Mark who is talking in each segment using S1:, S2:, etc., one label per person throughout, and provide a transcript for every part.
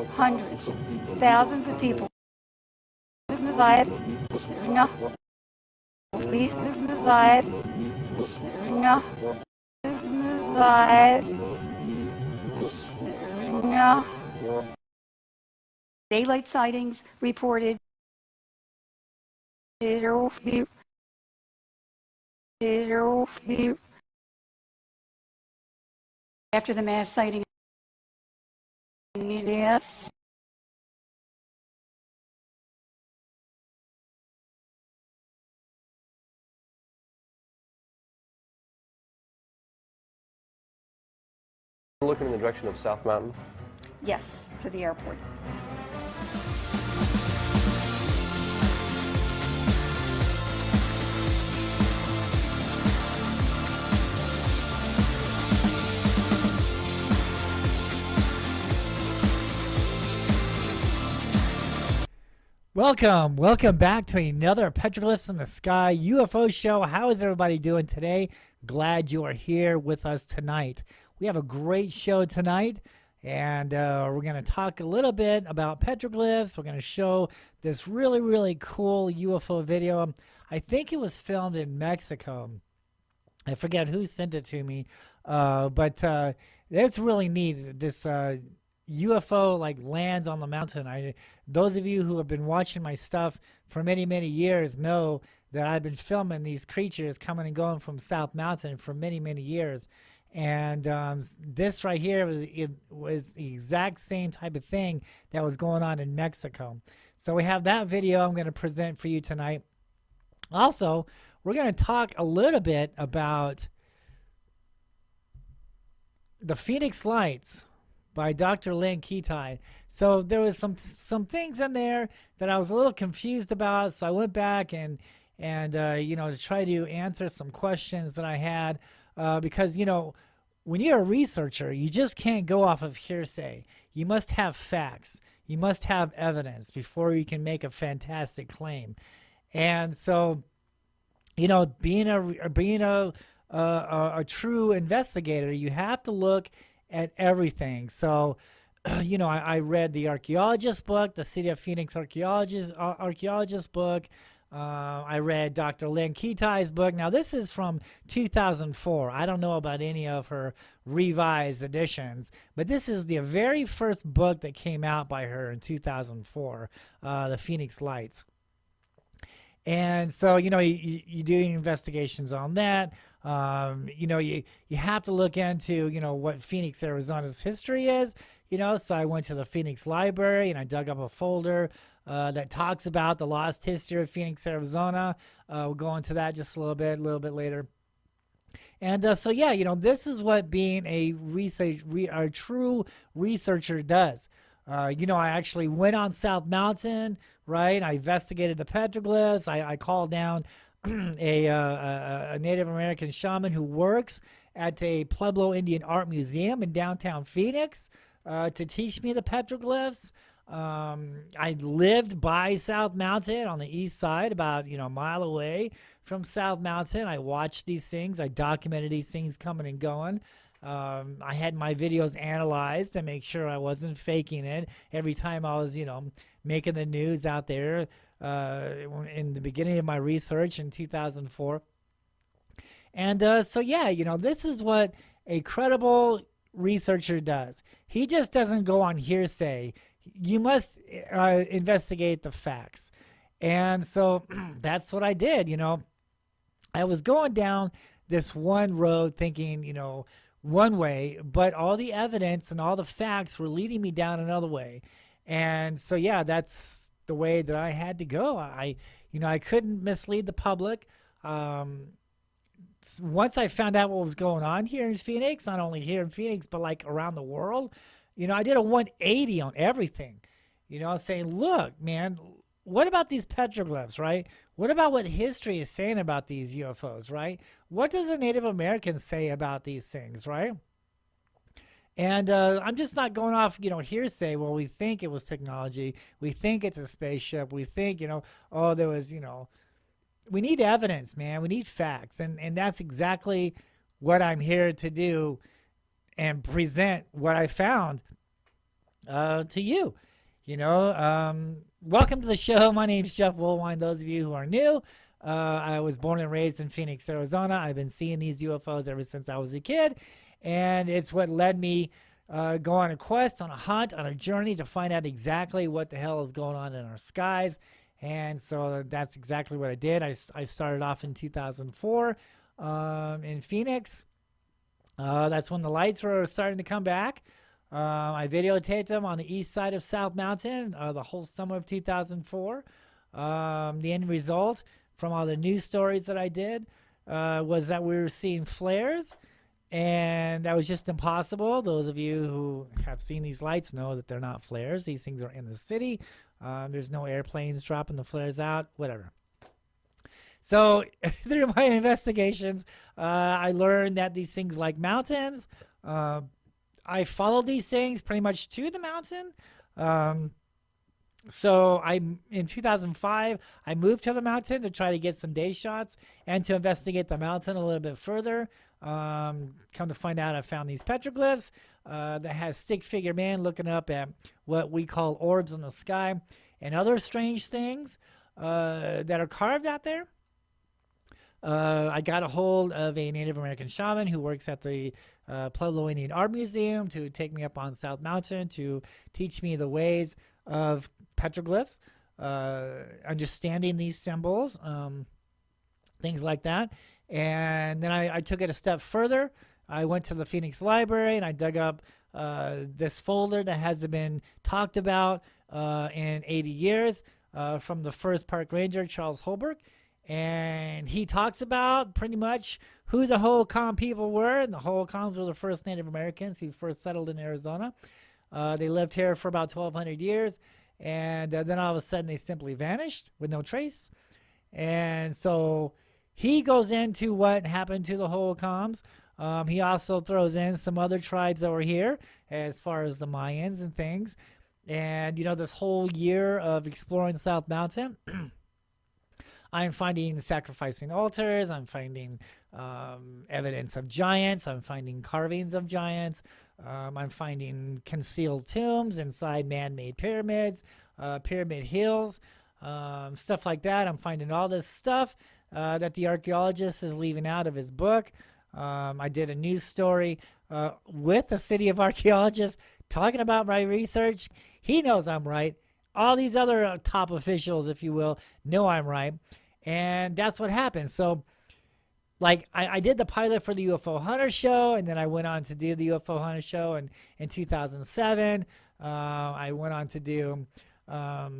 S1: hundreds, thousands of people. Business eyes, no, business eyes, no, business eyes, no. Daylight sightings reported. After the mass sighting, yes.
S2: Looking in the direction of South Mountain?
S1: Yes, to the airport.
S3: Welcome back to another Petroglyphs in the Sky UFO show. How is everybody doing today? Glad you are here with us tonight. We have a great show tonight, and we're going to talk a little bit about petroglyphs. We're going to show this really, really cool UFO video. I think it was filmed in Mexico. I forget who sent it to me, but it's really neat. This UFO like lands on the mountain. Those of you who have been watching my stuff for many, many years know that I've been filming these creatures coming and going from South Mountain for many, many years. And this right here was the exact same type of thing that was going on in Mexico. So we have that video I'm going to present for you tonight. Also, we're going to talk a little bit about the Phoenix Lights by Dr. Lynne Kitei. So there was some things in there that I was a little confused about. So I went back and to try to answer some questions that I had, because when you're a researcher, you just can't go off of hearsay. You must have facts. You must have evidence before you can make a fantastic claim. And so, being a true investigator, you have to look at everything. So, I read the archaeologist book, the City of Phoenix archaeologist book. I read Dr. Lynne Kitei's book. Now, this is from 2004. I don't know about any of her revised editions, but this is the very first book that came out by her in 2004, The Phoenix Lights. And so, you do investigations on that. You have to look into, what Phoenix, Arizona's history is, so I went to the Phoenix Library and I dug up a folder that talks about the lost history of Phoenix, Arizona. We'll go into that just a little bit later. And this is what being a true researcher does. I actually went on South Mountain, right? I investigated the petroglyphs. I called down a Native American shaman who works at a Pueblo Indian art museum in downtown Phoenix to teach me the petroglyphs. I lived by South Mountain on the east side, about a mile away from South Mountain. I watched these things. I documented these things coming and going. I had my videos analyzed to make sure I wasn't faking it every time I was making the news out there in the beginning of my research in 2004. And this is what a credible researcher does. He just doesn't go on hearsay. You must investigate the facts. And so that's what I did. I was going down this one road thinking, one way, but all the evidence and all the facts were leading me down another way. And so, that's the way that I had to go. I couldn't mislead the public. Once I found out what was going on here in Phoenix, not only here in Phoenix, but like around the world, I did a 180 on everything, saying, look, man, what about these petroglyphs, right? What about what history is saying about these UFOs, right? What does the Native Americans say about these things, right? And I'm just not going off, hearsay. Well, we think it was technology. We think it's a spaceship. We think, there was, we need evidence, man. We need facts. And that's exactly what I'm here to do and present what I found to you. Welcome to the show. My name's Jeff Woolwine. Those of you who are new, I was born and raised in Phoenix, Arizona. I've been seeing these UFOs ever since I was a kid, and it's what led me go on a quest, on a hunt, on a journey to find out exactly what the hell is going on in our skies. And so that's exactly what I did. I started off in 2004 in Phoenix. That's when the lights were starting to come back. I videotaped them on the east side of South Mountain the whole summer of 2004. The end result from all the news stories that I did was that we were seeing flares, and that was just impossible. Those of you who have seen these lights know that they're not flares. These things are in the city. There's no airplanes dropping the flares out, whatever. So through my investigations, I learned that these things like mountains, I followed these things pretty much to the mountain. So in 2005, I moved to the mountain to try to get some day shots and to investigate the mountain a little bit further. Come to find out, I found these petroglyphs that has stick figure man looking up at what we call orbs in the sky and other strange things that are carved out there. I got a hold of a Native American shaman who works at the Pueblo Indian Art Museum to take me up on South Mountain to teach me the ways of petroglyphs, understanding these symbols, things like that. And then I took it a step further. I went to the Phoenix Library and I dug up this folder that hasn't been talked about in 80 years from the first park ranger, Charles Holbrook. And he talks about pretty much who the Hohokam people were. And the Hohokams were the first Native Americans who first settled in Arizona. They lived here for about 1,200 years. And then all of a sudden they simply vanished with no trace. And so he goes into what happened to the Hohokams. He also throws in some other tribes that were here as far as the Mayans and things. And, this whole year of exploring South Mountain, I'm finding sacrificing altars. I'm finding evidence of giants. I'm finding carvings of giants. I'm finding concealed tombs inside man-made pyramids, pyramid hills, stuff like that. I'm finding all this stuff that the archaeologist is leaving out of his book. I did a news story with the city of archaeologists talking about my research. He knows I'm right. All these other top officials, if you will, know I'm right. And that's what happened. So, I did the pilot for the Ufo Hunter Show, and then I went on to do the Ufo Hunter Show in 2007. I went on to do, I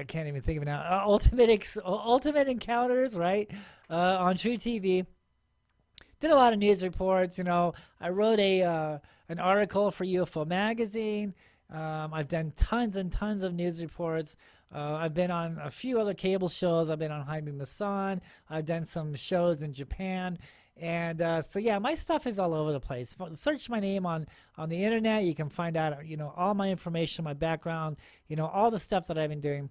S3: can't even think of it now. Ultimate Encounters, right? On Tue T.V. Did a lot of news reports. I wrote an article for UFO Magazine. I've done tons and tons of news reports. I've been on a few other cable shows. I've been on Jaime Maussan. I've done some shows in Japan. And so, yeah, my stuff is all over the place. Search my name on the internet. You can find out, all my information, my background, all the stuff that I've been doing.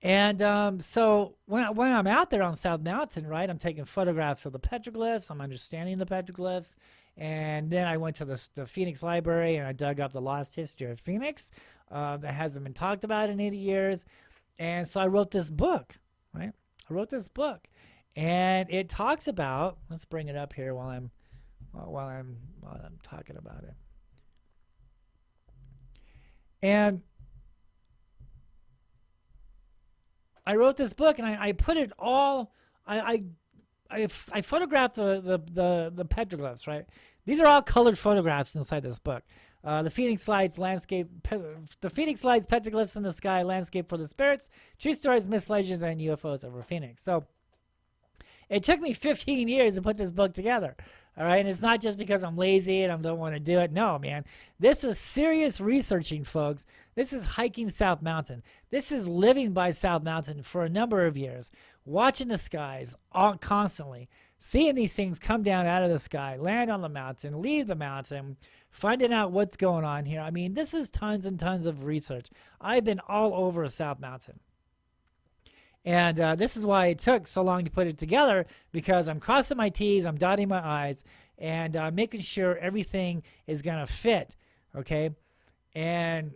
S3: And so when I'm out there on South Mountain, right, I'm taking photographs of the petroglyphs. I'm understanding the petroglyphs. And then I went to the Phoenix Library and I dug up the lost history of Phoenix that hasn't been talked about in 80 years. And so I wrote this book, right? I wrote this book. And it talks about, let's bring it up here while I'm talking about it. And I wrote this book and I put it all, I photographed the petroglyphs, right? These are all colored photographs inside this book. The Phoenix Lights petroglyphs in the sky, landscape for the spirits, true stories, myths, legends, and UFOs over Phoenix. So it took me 15 years to put this book together. All right. And it's not just because I'm lazy and I don't want to do it. No, man. This is serious researching, folks. This is hiking South Mountain. This is living by South Mountain for a number of years, watching the skies constantly, seeing these things come down out of the sky, land on the mountain, leave the mountain, finding out what's going on here. I mean, this is tons and tons of research. I've been all over South Mountain. And this is why it took so long to put it together, because I'm crossing my T's, I'm dotting my I's, and making sure everything is going to fit. Okay. And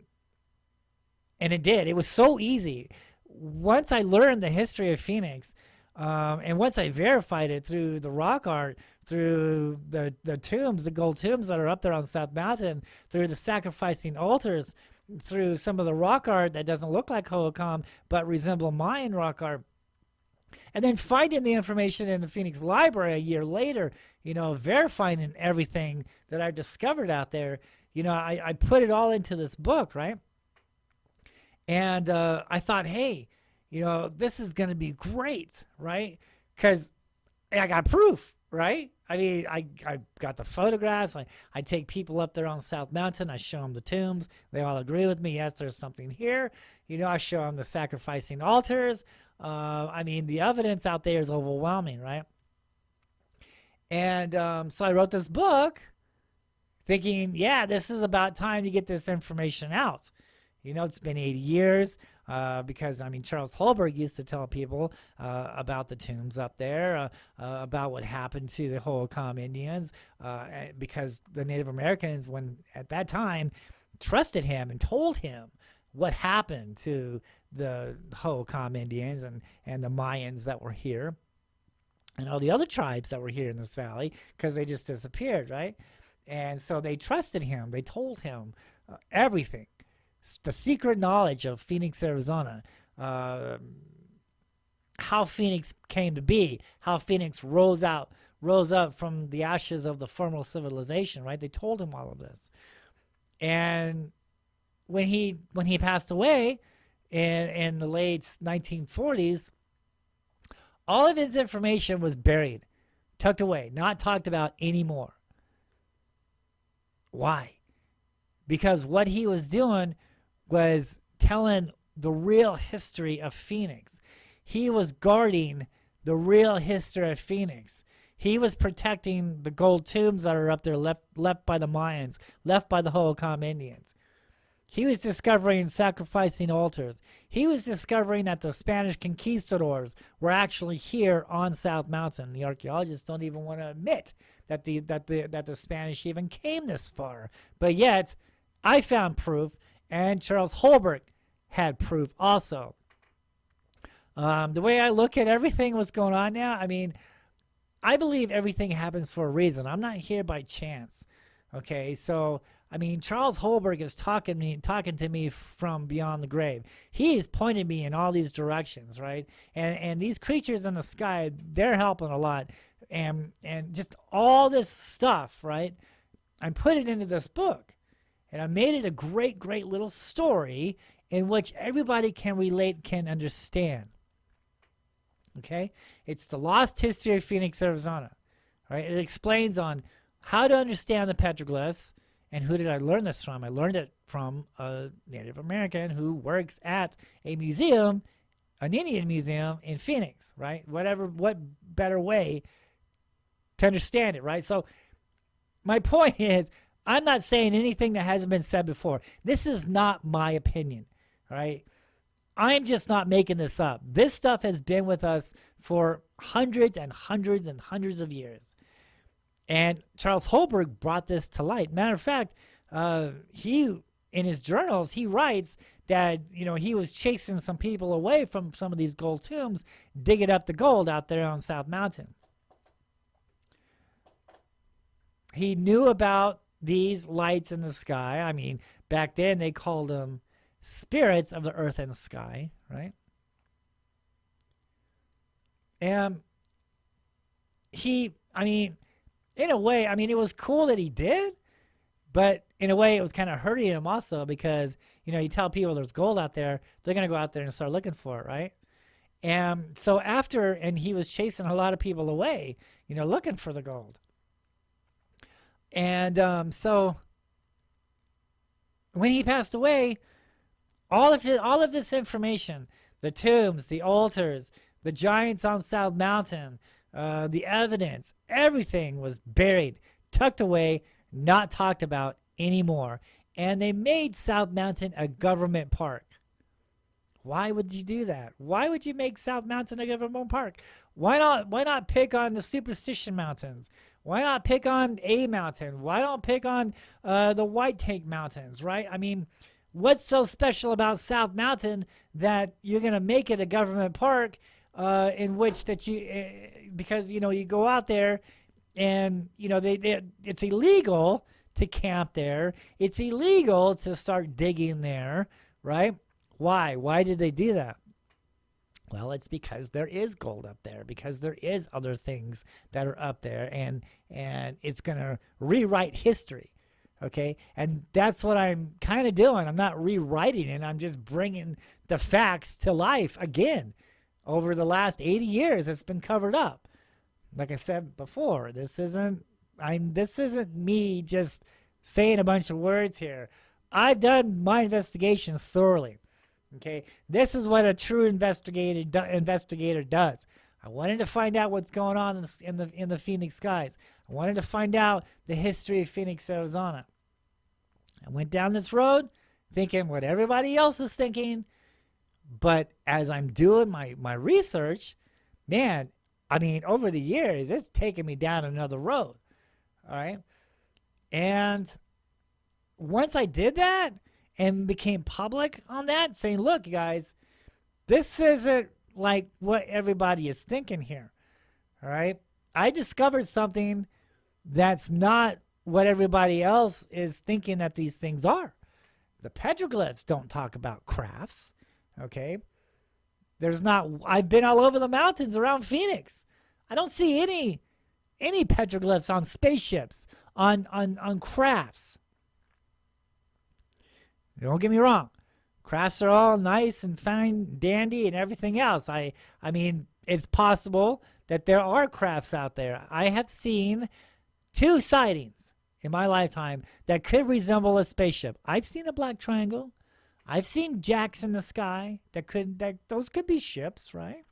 S3: it did. It was so easy. Once I learned the history of Phoenix, and once I verified it through the rock art, through the tombs, the gold tombs that are up there on South Mountain, through the sacrificing altars, through some of the rock art that doesn't look like Hohokam but resemble Mayan rock art, and then finding the information in the Phoenix Library a year later, verifying everything that I discovered out there, I put it all into this book, right? And I thought, hey, this is going to be great, right? Because I got proof, right? I mean, I got the photographs. I take people up there on South Mountain. I show them the tombs. They all agree with me. Yes, there's something here. I show them the sacrificing altars. I mean, the evidence out there is overwhelming, right? And so I wrote this book thinking, yeah, this is about time to get this information out. It's been 80 years. Because, Charles Holberg used to tell people about the tombs up there, about what happened to the Hohokam Indians, because the Native Americans, at that time, trusted him and told him what happened to the Hohokam Indians and the Mayans that were here, and all the other tribes that were here in this valley, because they just disappeared, right? And so they trusted him. They told him everything. The secret knowledge of Phoenix, Arizona, how Phoenix came to be, how Phoenix rose up from the ashes of the former civilization, right? They told him all of this. And when he passed away in the late 1940s, all of his information was buried, tucked away, not talked about anymore. Why? Because what he was doing was telling the real history of Phoenix. He was guarding the real history of Phoenix. He was protecting the gold tombs that are up there left by the Mayans, left by the Hohokam Indians. He was discovering sacrificing altars. He was discovering that the Spanish conquistadors were actually here on South Mountain. The archaeologists don't even want to admit that the Spanish even came this far. But yet, I found proof, and Charles Holberg had proof also. The way I look at everything what's going on now, I believe everything happens for a reason. I'm not here by chance. Okay, so Charles Holberg is talking to me from beyond the grave. He is pointing me in all these directions, right? And these creatures in the sky, they're helping a lot, and just all this stuff, right? I'm putting into this book. And I made it a great, great little story in which everybody can relate, can understand. Okay? It's the lost history of Phoenix, Arizona. Right? It explains on how to understand the petroglyphs. And who did I learn this from? I learned it from a Native American who works at a museum, an Indian museum in Phoenix, right? What better way to understand it, right? So my point is, I'm not saying anything that hasn't been said before. This is not my opinion, right? I'm just not making this up. This stuff has been with us for hundreds and hundreds and hundreds of years. And Charles Holberg brought this to light. Matter of fact, he, in his journals, he writes that, he was chasing some people away from some of these gold tombs, digging up the gold out there on South Mountain. He knew about these lights in the sky. Back then they called them spirits of the earth and sky, right? And he, in a way, it was cool that he did, but in a way it was kind of hurting him also because, you tell people there's gold out there, they're going to go out there and start looking for it, right? And so and he was chasing a lot of people away, looking for the gold. And so when he passed away, all of this information, the tombs, the altars, the giants on South Mountain, the evidence, everything was buried, tucked away, not talked about anymore. And they made South Mountain a government park. Why would you do that? Why would you make South Mountain a government park? Why not pick on the Superstition Mountains? Why not pick on A Mountain? Why don't pick on the White Tank Mountains, right? I mean, what's so special about South Mountain that you're going to make it a government park in which that because, you go out there and, it's illegal to camp there. It's illegal to start digging there, right? Why? Why did they do that? Well, it's because there is gold up there, because there is other things that are up there, and it's going to rewrite history, okay? And that's what I'm kind of doing. I'm not rewriting it. I'm just bringing the facts to life again. Over the last 80 years, it's been covered up. Like I said before, this isn't me just saying a bunch of words here. I've done my investigations thoroughly. Okay, this is what a true investigator does. I wanted to find out what's going on in the Phoenix skies. I wanted to find out the history of Phoenix, Arizona. I went down this road thinking what everybody else is thinking, but as I'm doing my research, man, I mean, over the years, it's taken me down another road. All right, and once I did that and became public on that, saying, look, guys, this isn't like what everybody is thinking here. All right. I discovered something that's not what everybody else is thinking that these things are. The petroglyphs don't talk about crafts. Okay. I've been all over the mountains around Phoenix. I don't see any petroglyphs on spaceships, on crafts. Don't get me wrong. Crafts are all nice and fine, dandy, and everything else. I mean, it's possible that there are crafts out there. I have seen 2 sightings in my lifetime that could resemble a spaceship. I've seen a black triangle. I've seen jacks in the sky those could be ships, right?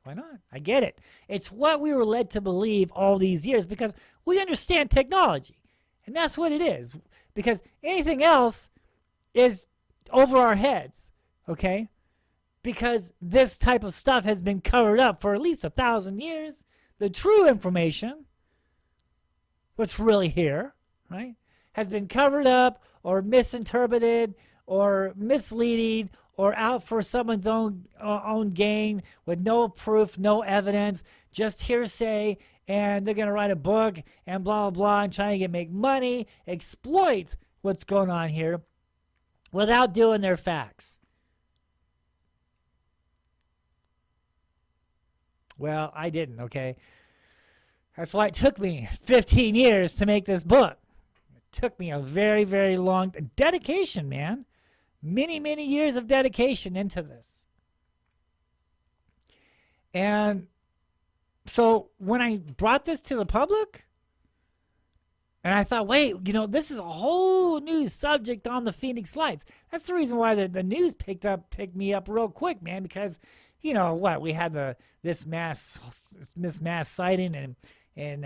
S3: Why not? I get it. It's what we were led to believe all these years because we understand technology. And that's what it is. Because anything else is over our heads, okay? Because this type of stuff has been covered up for at least 1,000 years. The true information, what's really here, right, has been covered up or misinterpreted or misleading or out for someone's own gain with no proof, no evidence, just hearsay, and they're going to write a book and blah, blah, blah, and try to make money, exploit what's going on here without doing their facts. Well, I didn't, okay? That's why it took me 15 years to make this book. It took me a very, very long dedication, man. Many, many years of dedication into this. And so when I brought this to the public, and I thought, wait, this is a whole new subject on the Phoenix Lights. That's the reason why the news picked me up real quick, man, because, we had this mass sighting in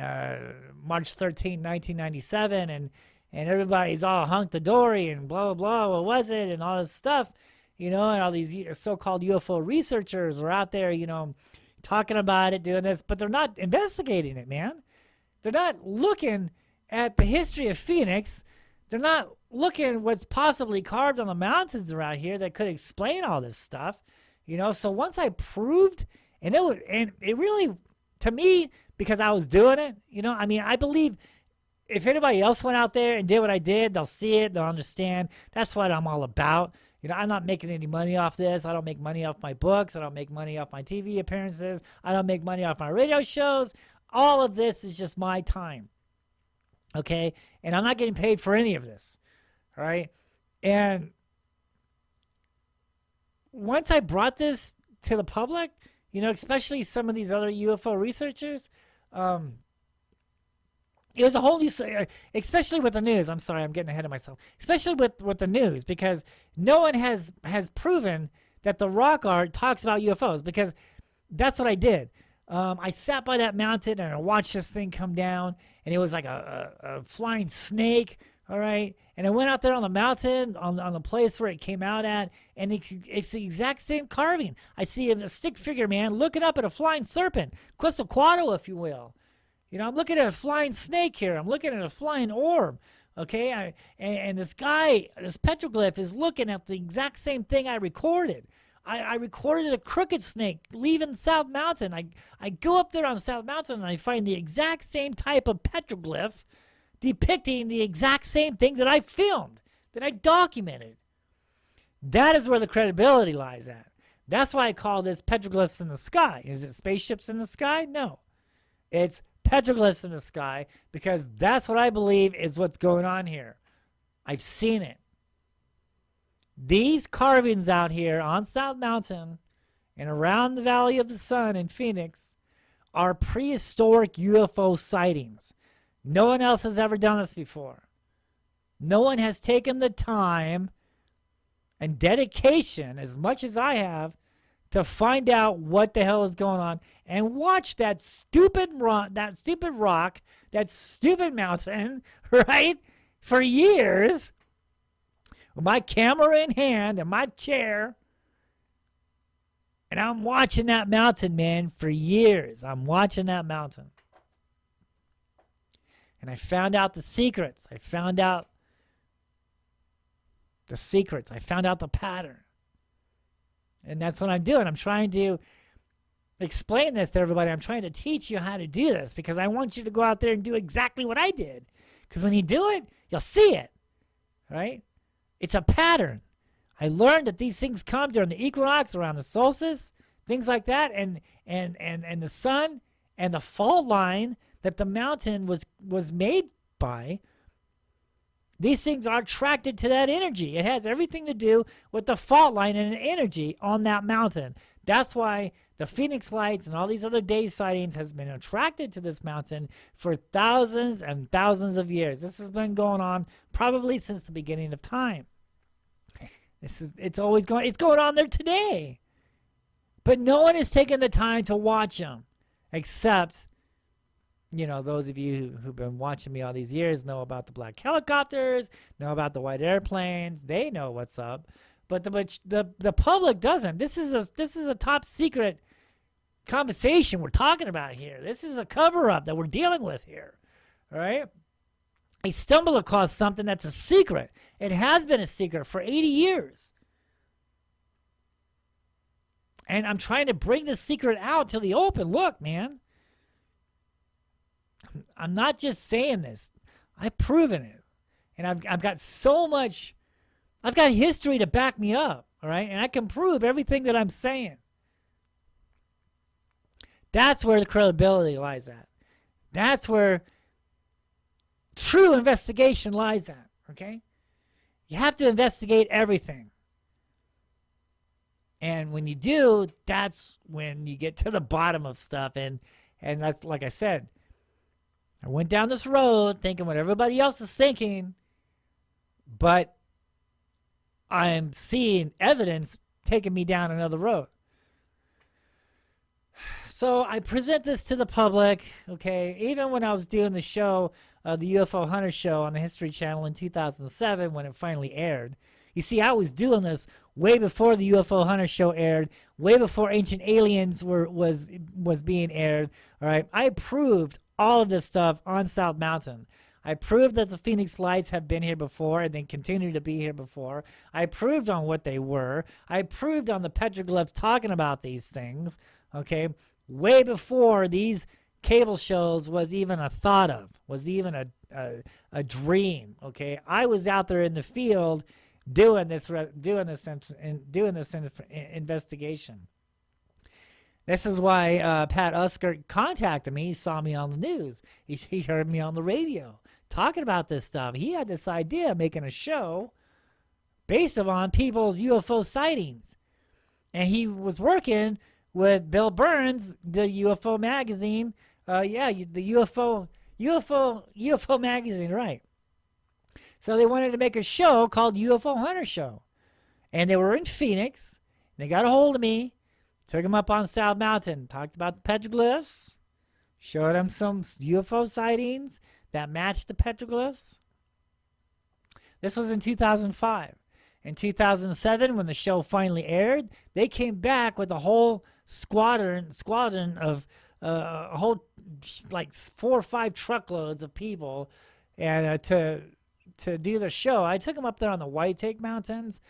S3: March 13, 1997, and everybody's all hunky-dory and blah, blah, blah, what was it, and all this stuff, and all these so-called UFO researchers are out there, talking about it, doing this, but they're not investigating it, man. They're not looking at the history of Phoenix. They're not looking what's possibly carved on the mountains around here that could explain all this stuff, So once I proved, and it really, to me, because I was doing it, I believe if anybody else went out there and did what I did, they'll see it, they'll understand. That's what I'm all about. I'm not making any money off this. I don't make money off my books. I don't make money off my TV appearances. I don't make money off my radio shows. All of this is just my time. Okay? And I'm not getting paid for any of this. All right? And once I brought this to the public, especially some of these other UFO researchers, it was a whole new, especially with the news. I'm sorry, I'm getting ahead of myself. Especially with the news, because no one has proven that the rock art talks about UFOs, because that's what I did. I sat by that mountain and I watched this thing come down, and it was like a flying snake All right. And I went out there on the mountain, on the place where it came out at, and it's the exact same carving. I see a stick figure, man, looking up at a flying serpent, Quetzalcoatl, if you will. You know, I'm looking at a flying snake here. I'm looking at a flying orb. Okay. And this guy, this petroglyph, is looking at the exact same thing I recorded. I recorded a crooked snake leaving South Mountain. I go up there on South Mountain and I find the exact same type of petroglyph depicting the exact same thing that I filmed, that I documented. That is where the credibility lies at. That's why I call this petroglyphs in the sky. Is it spaceships in the sky? No. It's petroglyphs in the sky, because that's what I believe is what's going on here. I've seen it. These carvings out here on South Mountain and around the Valley of the Sun in Phoenix are prehistoric UFO sightings. No one else has ever done this before. No one has taken the time and dedication, as much as I have, to find out what the hell is going on and watch that stupid rock, that stupid mountain, right, for years, with my camera in hand and my chair, and I'm watching that mountain, man, for years. I'm watching that mountain. And I found out the secrets. I found out the pattern. And that's what I'm doing. I'm trying to explain this to everybody. I'm trying to teach you how to do this, because I want you to go out there and do exactly what I did. Because when you do it, you'll see it, right? It's a pattern. I learned that these things come during the equinox, around the solstice, things like that, and the sun and the fault line that the mountain was made by. These things are attracted to that energy. It has everything to do with the fault line and energy on that mountain. That's why the Phoenix Lights and all these other day sightings has been attracted to this mountain for thousands and thousands of years. This has been going on probably since the beginning of time. It's going on there today. But no one has taken the time to watch them, except, you know, those of you who've been watching me all these years know about the black helicopters, know about the white airplanes. They know what's up, but the public doesn't. This is a top secret conversation we're talking about here. This is a cover up that we're dealing with here. All right. I stumble across something that's a secret. It has been a secret for 80 years. And I'm trying to bring the secret out to the open. Look, man. I'm not just saying this. I've proven it. And I've got so much, I've got history to back me up, all right? And I can prove everything that I'm saying. That's where the credibility lies at. That's where true investigation lies at, okay? You have to investigate everything. And when you do, that's when you get to the bottom of stuff. And that's, like I said, I went down this road thinking what everybody else is thinking, but I'm seeing evidence taking me down another road. So I present this to the public, okay? Even when I was doing the show, the Ufo Hunter Show on the History Channel in 2007, when it finally aired. You see, I was doing this way before the Ufo Hunter Show aired, way before Ancient Aliens was being aired. All right, I proved all of this stuff on South Mountain. I proved that the Phoenix Lights have been here before and then continue to be here before. I proved on what they were. I proved on the petroglyphs talking about these things, okay, way before these cable shows was even a thought of, was even a dream, okay? I was out there in the field doing this investigation. This is why Pat Uskert contacted me. He saw me on the news. He heard me on the radio talking about this stuff. He had this idea of making a show based upon people's UFO sightings. And he was working with Bill Burns, the UFO magazine. The UFO magazine, right. So they wanted to make a show called Ufo Hunter Show. And they were in Phoenix. They got a hold of me. Took him up on South Mountain, talked about the petroglyphs, showed him some UFO sightings that matched the petroglyphs. This was in 2005. In 2007, when the show finally aired, they came back with a whole squadron of a whole like 4 or 5 truckloads of people, and to do the show. I took them up there on the White Take Mountains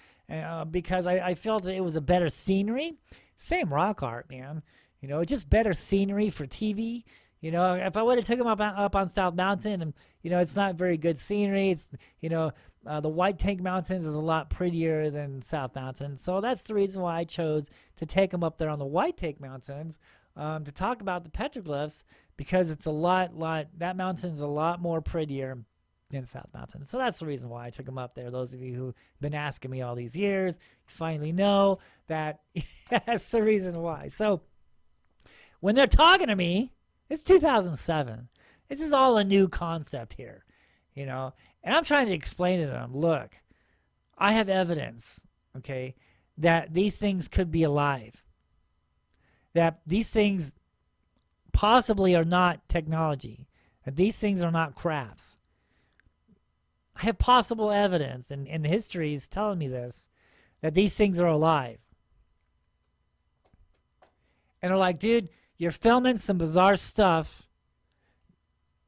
S3: because I felt that it was a better scenery. Same rock art, man. You know, just better scenery for TV. You know, if I would have took them up on South Mountain, and you know, it's not very good scenery. It's, you know, the White Tank Mountains is a lot prettier than South Mountain. So that's the reason why I chose to take them up there on the White Tank Mountains to talk about the petroglyphs, because it's that mountain's a lot more prettier than South Mountain. So that's the reason why I took them up there. Those of you who've been asking me all these years, you finally know that that's the reason why. So when they're talking to me, it's 2007. This is all a new concept here, you know, and I'm trying to explain to them, look, I have evidence, okay, that these things could be alive, that these things possibly are not technology, that these things are not crafts. I have possible evidence, and history is telling me this, that these things are alive. And they're like, dude, you're filming some bizarre stuff.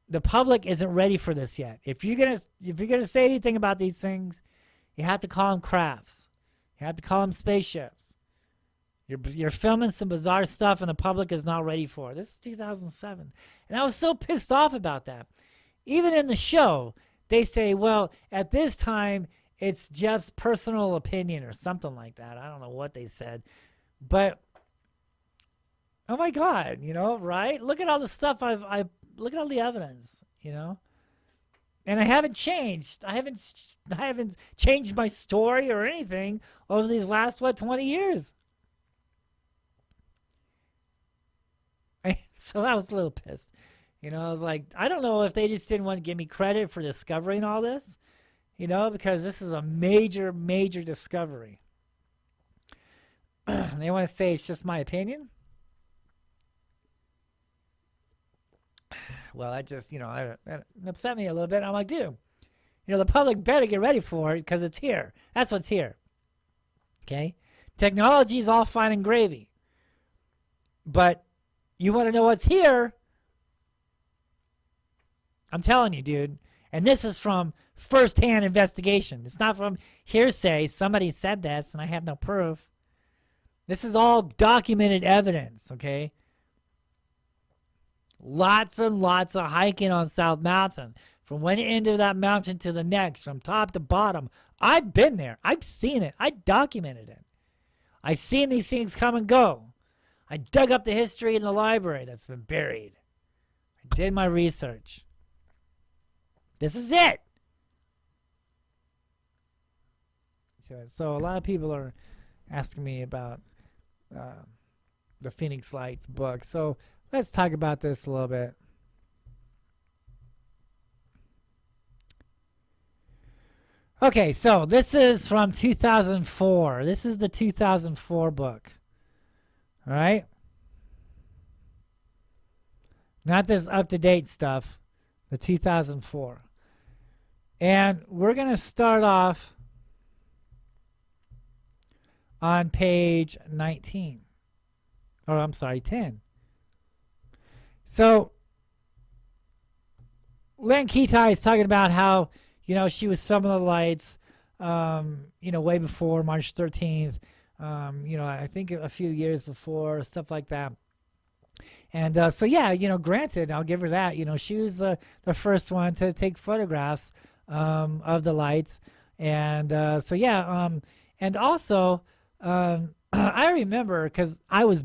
S3: The public isn't ready for this yet. If you're gonna say anything about these things, you have to call them crafts. You have to call them spaceships. You're filming some bizarre stuff, and the public is not ready for it. This is 2007, and I was so pissed off about that. Even in the show, they say, well, at this time, it's Jeff's personal opinion or something like that. I don't know what they said, but oh my God, you know, right? Look at all the stuff look at all the evidence, you know, and I haven't changed. I haven't changed my story or anything over these last 20 years. So I was a little pissed. You know, I was like, I don't know if they just didn't want to give me credit for discovering all this, you know, because this is a major, major discovery. They want to say it's just my opinion. Well, that just, you know, that upset me a little bit. I'm like, dude, you know, the public better get ready for it because it's here. That's what's here. Okay? Technology is all fine and gravy. But you want to know what's here? I'm telling you, dude. And this is from first-hand investigation. It's not from hearsay. Somebody said this, and I have no proof. This is all documented evidence, okay? Lots and lots of hiking on South Mountain. From one end of that mountain to the next, from top to bottom. I've been there. I've seen it. I documented it. I've seen these things come and go. I dug up the history in the library that's been buried. I did my research. This is it. So a lot of people are asking me about the Phoenix Lights book. So let's talk about this a little bit. Okay, so this is from 2004. This is the 2004 book. All right? Not this up-to-date stuff. The 2004. And we're going to start off on page 19. Or I'm sorry, 10. So Lynne Kitei is talking about how, you know, she was filming the lights, you know, way before March 13th, you know, I think a few years before, stuff like that. And so, yeah, you know, granted, I'll give her that. You know, she was the first one to take photographs of the lights. And so, yeah, and also, I remember because I was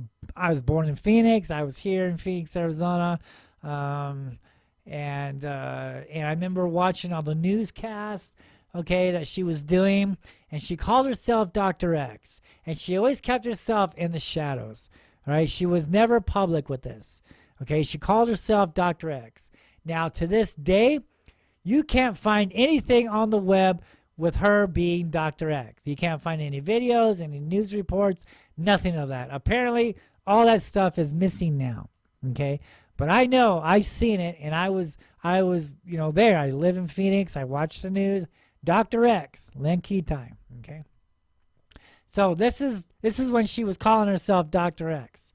S3: born in Phoenix. I was here in Phoenix, Arizona. And I remember watching all the newscasts, okay, that she was doing. And she called herself Dr. X. And she always kept herself in the shadows. All right, she was never public with this. Okay, she called herself Dr. X. Now, to this day, you can't find anything on the web with her being Dr. X. You can't find any videos, any news reports, nothing of that. Apparently, all that stuff is missing now. Okay, but I know I've seen it, and I was, you know, there. I live in Phoenix. I watch the news. Dr. X, Lynne Kitei. Okay. So this is when she was calling herself Dr. X,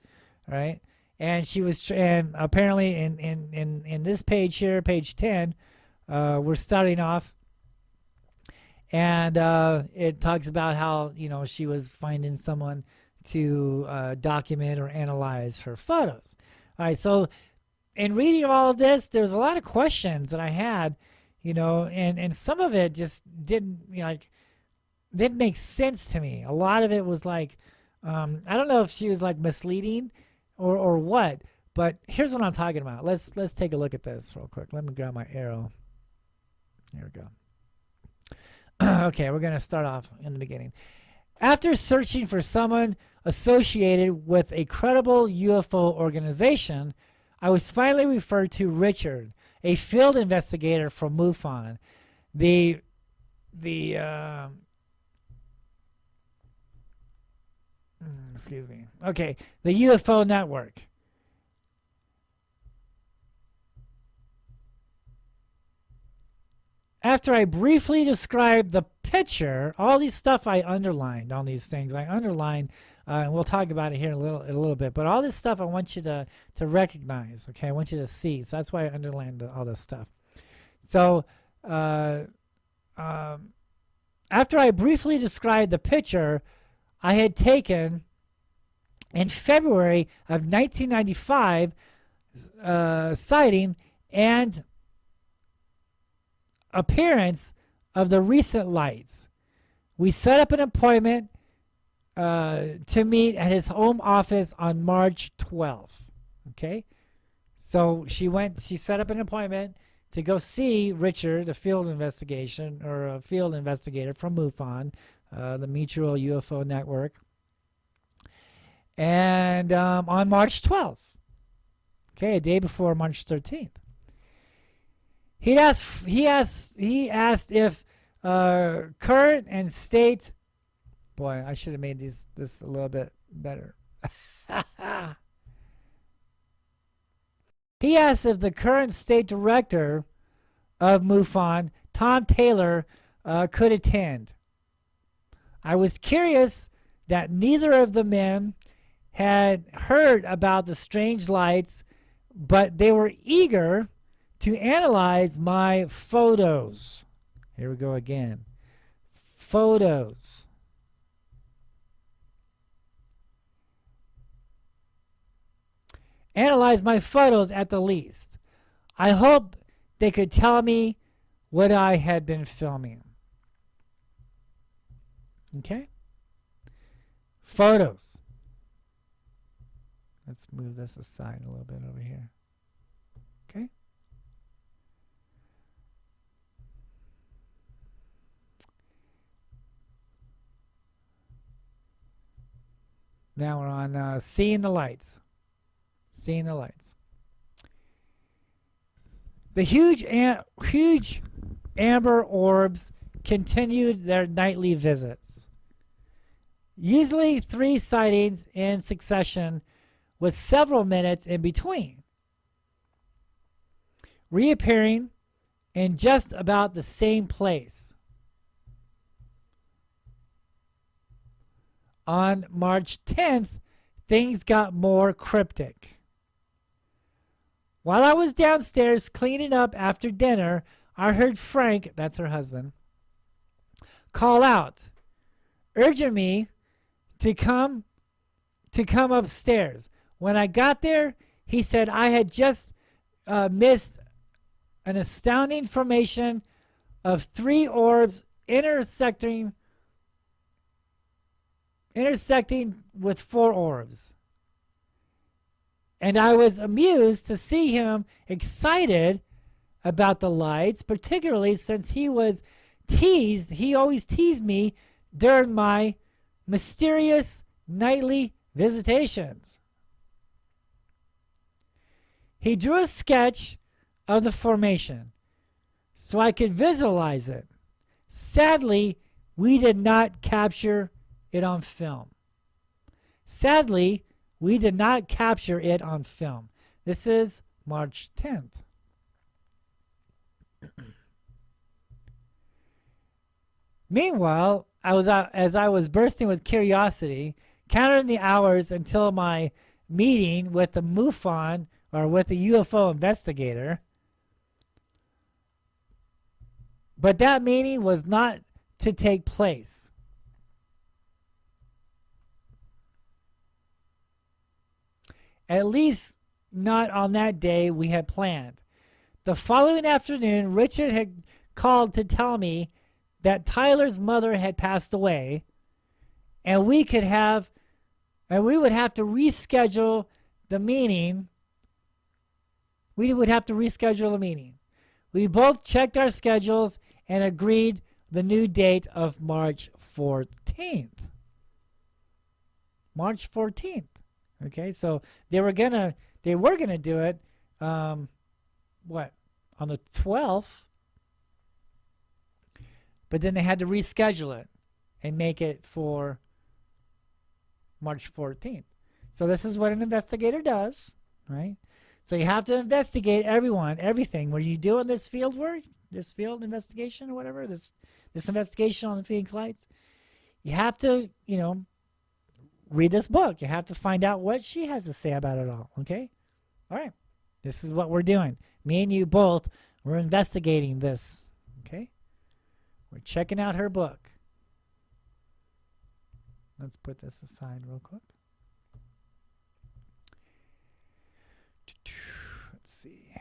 S3: right? And she was, and apparently in this page here, page 10, we're starting off, and it talks about how, you know, she was finding someone to document or analyze her photos. All right, so in reading all of this, there's a lot of questions that I had, you know, and some of it just didn't, you know, like, didn't make sense to me. A lot of it was like, I don't know if she was like misleading or what, but here's what I'm talking about. Let's take a look at this real quick. Let me grab my arrow. Here we go. Okay, we're gonna start off in the beginning. After searching for someone associated with a credible UFO organization, I was finally referred to Richard, a field investigator from MUFON, the excuse me. Okay, the UFO network. After I briefly described the picture, all these stuff I underlined on these things. I underlined, and we'll talk about it here in a little bit. But all this stuff I want you to recognize. Okay, I want you to see. So that's why I underlined all this stuff. So after I briefly described the picture I had taken in February of 1995, sighting and appearance of the recent lights, we set up an appointment to meet at his home office on March 12th. Okay, so she set up an appointment to go see Richard, a field investigator from MUFON, the Mutual UFO Network, and on March 12th. Okay, a day before March 13th. He asked if current and state. Boy, I should have made this a little bit better. He asked if the current state director of MUFON, Tom Taylor, could attend. I was curious that neither of the men had heard about the strange lights, but they were eager to analyze my photos. Here we go again. Photos. Analyze my photos at the least. I hope they could tell me what I had been filming. Okay? Photos. Let's move this aside a little bit over here. Okay? Now we're on seeing the lights. Seeing the lights. The huge amber orbs continued their nightly visits. Usually 3 sightings in succession with several minutes in between. Reappearing in just about the same place. On March 10th, things got more cryptic. While I was downstairs cleaning up after dinner, I heard Frank, that's her husband, call out, urging me to come upstairs. When I got there, he said I had just missed an astounding formation of 3 orbs intersecting with 4 orbs. And I was amused to see him excited about the lights, particularly since he always teased me during my mysterious nightly visitations. He drew a sketch of the formation so I could visualize it. Sadly, we did not capture it on film. This is March 10th. Meanwhile, as I was bursting with curiosity, counting the hours until my meeting with the MUFON, or with the UFO investigator. But that meeting was not to take place. At least not on that day we had planned. The following afternoon, Richard had called to tell me that Tyler's mother had passed away, and we would have to reschedule the meeting. We would have to reschedule the meeting. We both checked our schedules and agreed the new date of March 14th. March 14th. Okay, so they were gonna do it on the 12th, but then they had to reschedule it and make it for March 14th. So this is what an investigator does, right? So you have to investigate everything. Were you doing this field work, this field investigation or whatever, this investigation on the Phoenix Lights? You have to, read this book. You have to find out what she has to say about it all, okay? All right. This is what we're doing. Me and you both, we're investigating this, okay? We're checking out her book. Let's put this aside real quick. Let's see.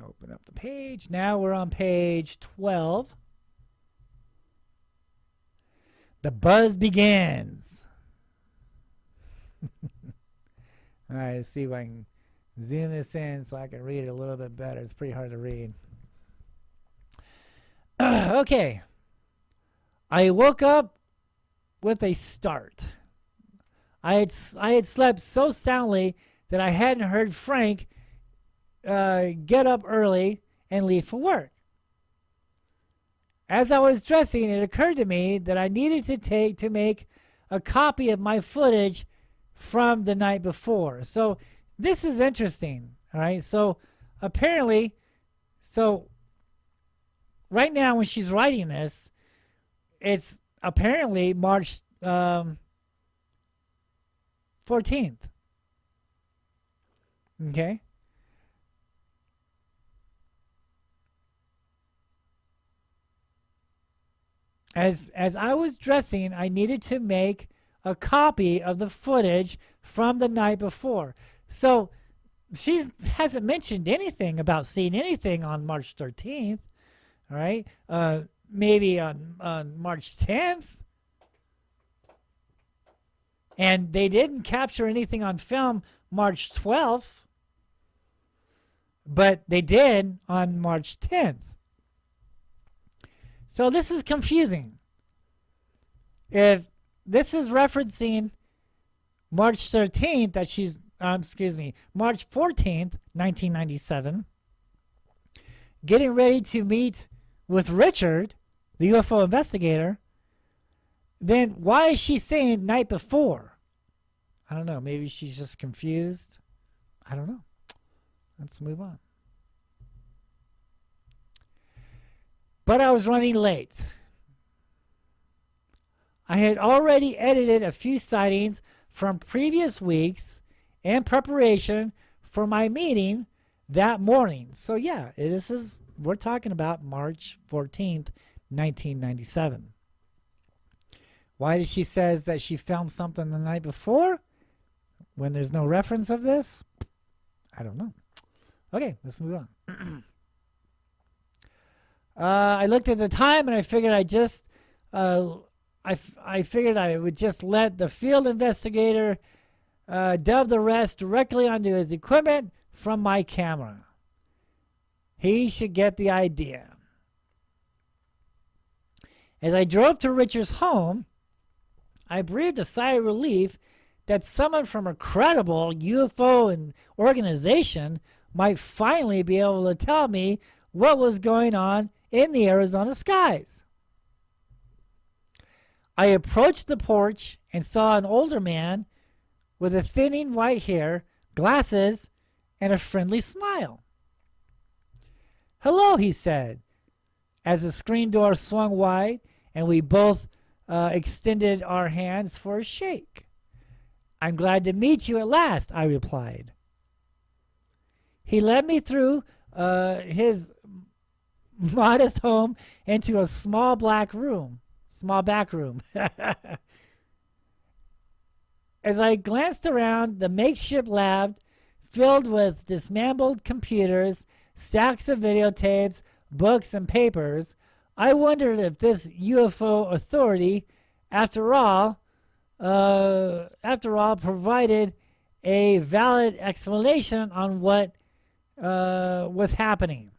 S3: Open up the page. Now we're on page 12. The buzz begins. All right, let's see if I can zoom this in so I can read it a little bit better. It's pretty hard to read. Okay. I woke up with a start. I had slept so soundly that I hadn't heard Frank get up early and leave for work. As I was dressing, it occurred to me that I needed to make a copy of my footage from the night before. So this is interesting. All right. So apparently, right now when she's writing this, it's apparently March 14th. Okay. As I was dressing, I needed to make a copy of the footage from the night before. So she hasn't mentioned anything about seeing anything on March 13th. All right. Maybe on March 10th. And they didn't capture anything on film March 12th. But they did on March 10th. So this is confusing. If this is referencing March 13th, that she's, March 14th, 1997, getting ready to meet with Richard, the UFO investigator, then why is she saying night before? I don't know. Maybe she's just confused. I don't know. Let's move on. But I was running late. I had already edited a few sightings from previous weeks in preparation for my meeting that morning. So yeah, we're talking about March 14th, 1997. Why did she says that she filmed something the night before when there's no reference of this? I don't know. Okay, let's move on. I looked at the time and I figured I figured I would just let the field investigator dub the rest directly onto his equipment from my camera. He should get the idea. As I drove to Richard's home, I breathed a sigh of relief that someone from a credible UFO and organization might finally be able to tell me what was going on in the Arizona skies. I approached the porch and saw an older man with a thinning white hair, glasses, and a friendly smile. "Hello," he said, as the screen door swung wide and we both extended our hands for a shake. "I'm glad to meet you at last," I replied. He led me through his modest home into a small back room. As I glanced around the makeshift lab filled with dismantled computers, stacks of videotapes, books, and papers, I wondered if this UFO authority, after all, provided a valid explanation on what was happening.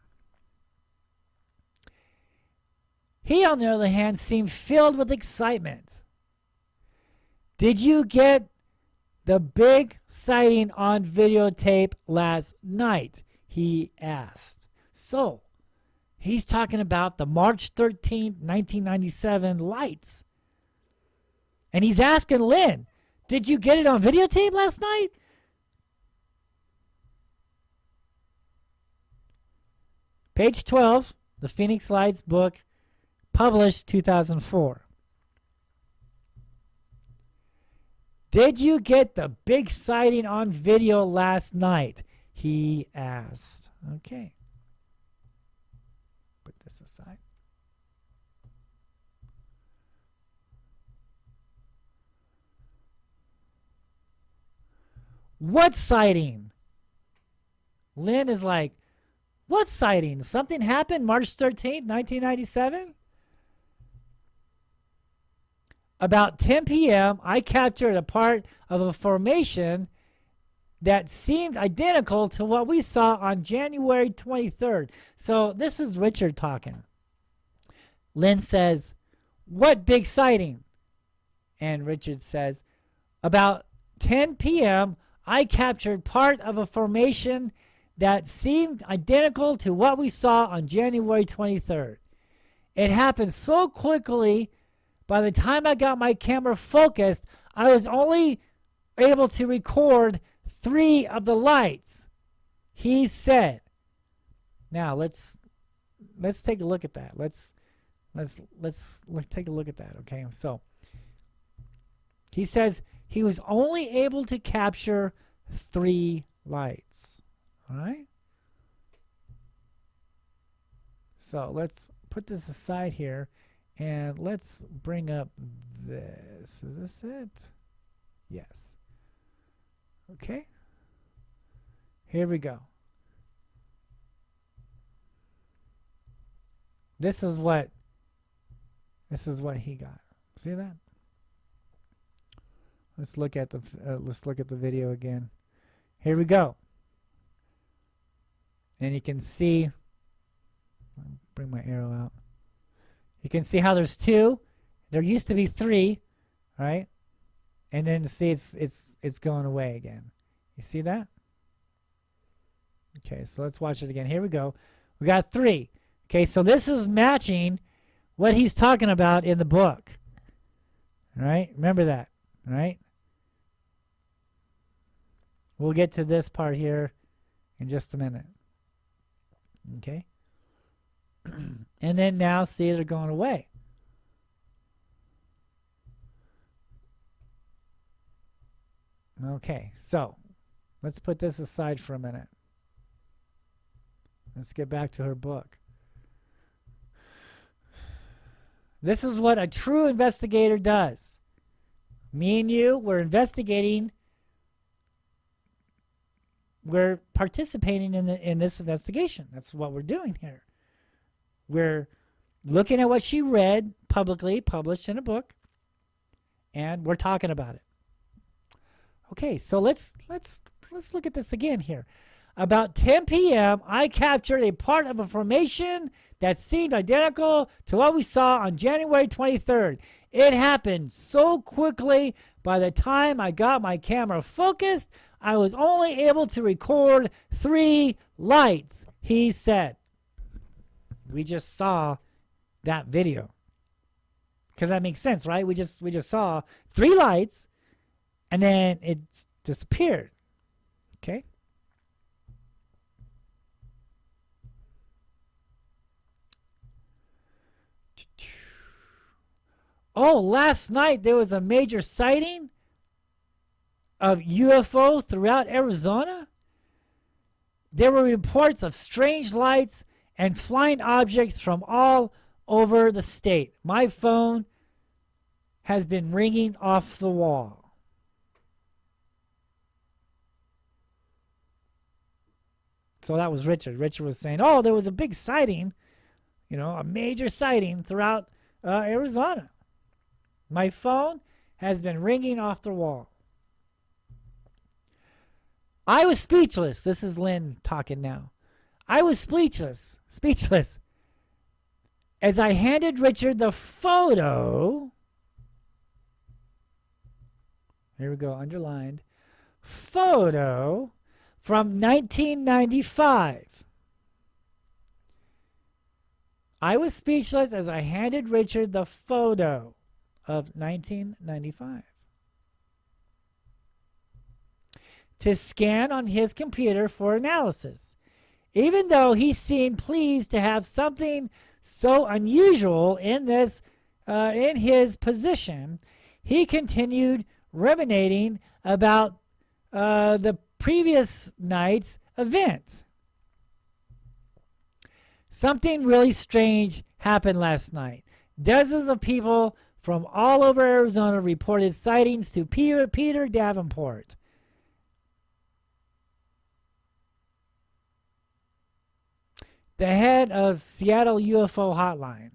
S3: He, on the other hand, seemed filled with excitement. "Did you get the big sighting on videotape last night?" he asked. So, he's talking about the March 13th, 1997 lights. And he's asking Lynn, "Did you get it on videotape last night?" Page 12, the Phoenix Lights book, published 2004. "Did you get the big sighting on video last night?" he asked. Okay. Put this aside. "What sighting?" Lynn is like, "What sighting? Something happened March 13th, 1997? "About 10 p.m., I captured a part of a formation that seemed identical to what we saw on January 23rd. So this is Richard talking. Lynn says, "What big sighting?" And Richard says, "About 10 p.m., I captured part of a formation that seemed identical to what we saw on January 23rd. It happened so quickly, by the time I got my camera focused, I was only able to record 3 of the lights," he said. Now let's take a look at that. Let's take a look at that. Okay, so he says he was only able to capture 3 lights. All right. So let's put this aside here, and let's bring up this. Is this it? Yes. Okay. Here we go. This is what he got. See that? Let's look at the video again. Here we go. And you can see, I'll bring my arrow out. You can see how there's 2. There used to be 3, right? And then see it's going away again. You see that? Okay, so let's watch it again. Here we go. We got 3. Okay, so this is matching what he's talking about in the book. All right? Remember that, all right? We'll get to this part here in just a minute. Okay? And then now see they're going away. Okay, so let's put this aside for a minute. Let's get back to her book. This is what a true investigator does. Me and you, we're investigating. We're participating in this investigation. That's what we're doing here. We're looking at what she read publicly, published in a book, and we're talking about it. Okay, so let's look at this again here. About 10 p.m., I captured a part of a formation that seemed identical to what we saw on January 23rd. It happened so quickly, by the time I got my camera focused, I was only able to record 3 lights, he said. We just saw that video. Because that makes sense, right? We just saw 3 lights, and then it disappeared. Okay. Oh, last night there was a major sighting of UFO throughout Arizona. There were reports of strange lights and flying objects from all over the state. My phone has been ringing off the wall. So that was Richard. Richard was saying, oh, there was a big sighting, a major sighting throughout Arizona. My phone has been ringing off the wall. I was speechless. This is Lynn talking now. I was speechless as I handed Richard the photo. Here we go, underlined. Photo from 1995. I was speechless as I handed Richard the photo of 1995 to scan on his computer for analysis. Even though he seemed pleased to have something so unusual in his position, he continued ruminating about the previous night's event. Something really strange happened last night. Dozens of people from all over Arizona reported sightings to Peter Davenport. The head of Seattle UFO Hotline.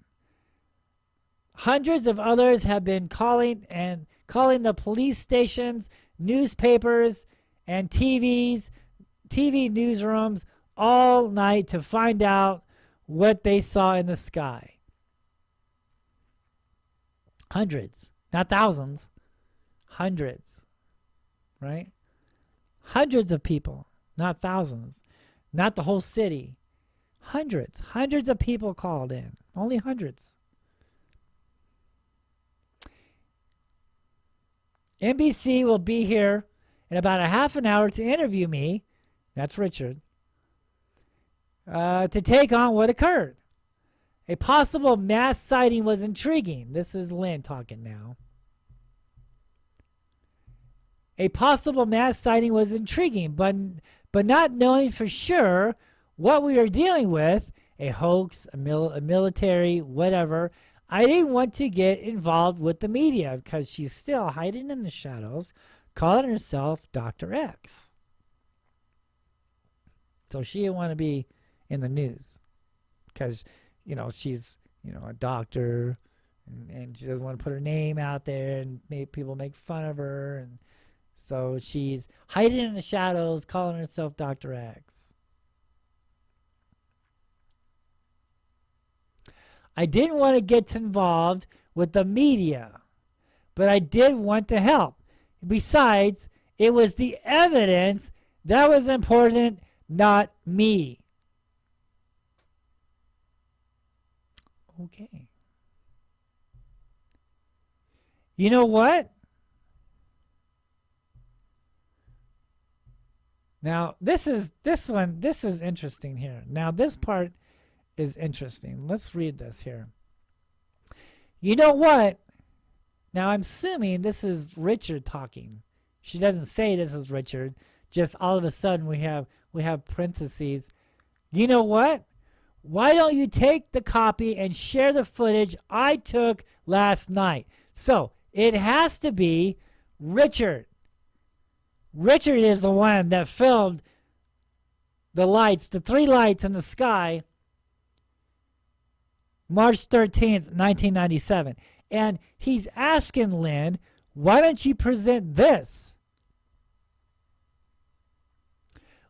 S3: Hundreds of others have been calling the police stations, newspapers, and TV newsrooms all night to find out what they saw in the sky. Hundreds, not thousands. Hundreds, right? Hundreds of people, not thousands. Not the whole city. Hundreds of people called in. Only hundreds. NBC will be here in about a half an hour to interview me. That's Richard. To take on what occurred. A possible mass sighting was intriguing. This is Lynn talking now. A possible mass sighting was intriguing, but not knowing for sure what we were dealing with, a hoax, a military, whatever, I didn't want to get involved with the media because she's still hiding in the shadows, calling herself Dr. X. So she didn't want to be in the news because, she's, a doctor and she doesn't want to put her name out there and make people make fun of her. And so she's hiding in the shadows, calling herself Dr. X. I didn't want to get involved with the media, but I did want to help. Besides, it was the evidence that was important, not me. Okay. You know what? Now, this is interesting here. Now, this part is interesting. Let's read this here. You know what? Now, I'm assuming this is Richard talking. She doesn't say this is Richard. Just all of a sudden we have parentheses. You know what? Why don't you take the copy and share the footage I took last night? So it has to be Richard. Richard is the one that filmed the lights, the 3 lights in the sky, March 13th, 1997. And he's asking Lynn, why don't you present this?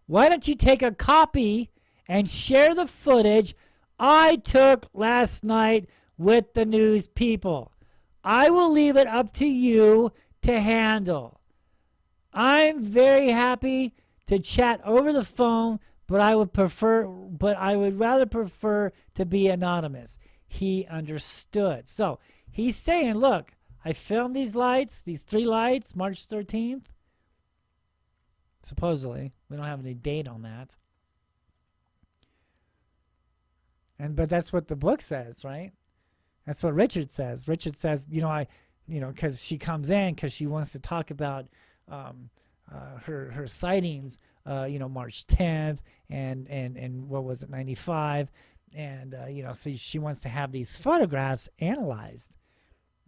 S3: Why don't you take a copy and share the footage I took last night with the news people? I will leave it up to you to handle. I'm very happy to chat over the phone, but I would rather prefer to be anonymous. he understood. So he's saying, look, I filmed these lights, these 3 lights, March 13th. Supposedly. We don't have any date on that. But that's what the book says, right? That's what Richard says. Richard says, because she comes in because she wants to talk about her sightings, March 10th and what was it, 95. And, so she wants to have these photographs analyzed.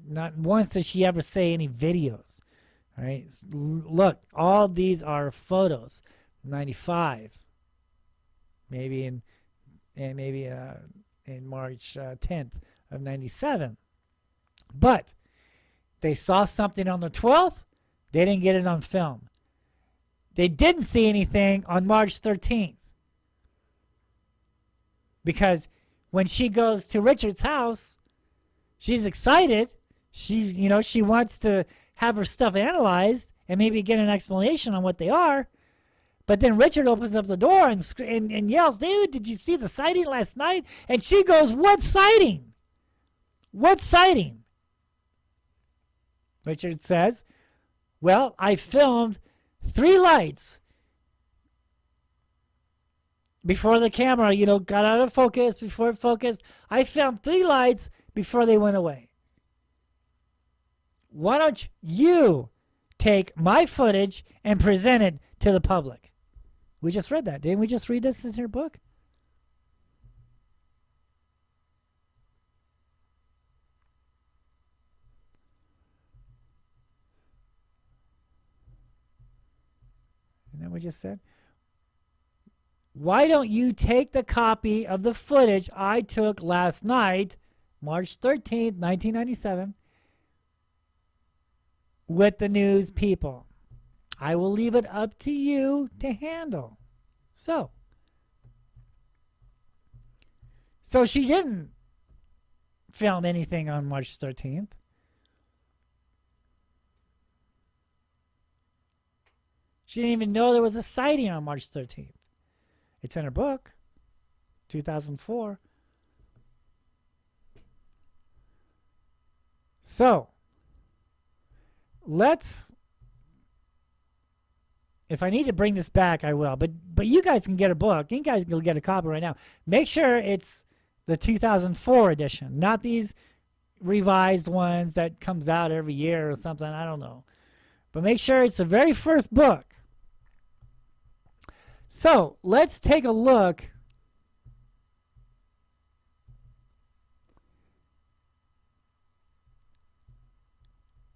S3: Not once does she ever say any videos, right? Look, all these are photos. 95, maybe in March 10th of 97. But they saw something on the 12th. They didn't get it on film. They didn't see anything on March 13th. Because when she goes to Richard's house, she's excited. She wants to have her stuff analyzed and maybe get an explanation on what they are. But then Richard opens up the door and yells, "Dude, did you see the sighting last night?" And she goes, "What sighting? What sighting?" Richard says, "Well, I filmed 3 lights before the camera, got out of focus, before it focused. I filmed 3 lights before they went away. Why don't you take my footage and present it to the public?" We just read that. Didn't we just read this in her book? Isn't that what we just said? Why don't you take the copy of the footage I took last night, March 13th, 1997, with the news people? I will leave it up to you to handle. So she didn't film anything on March 13th. She didn't even know there was a sighting on March 13th. It's in her book, 2004. So if I need to bring this back, I will. But you guys can get a book. You guys can get a copy right now. Make sure it's the 2004 edition, not these revised ones that comes out every year or something. I don't know. But make sure it's the very first book. So let's take a look.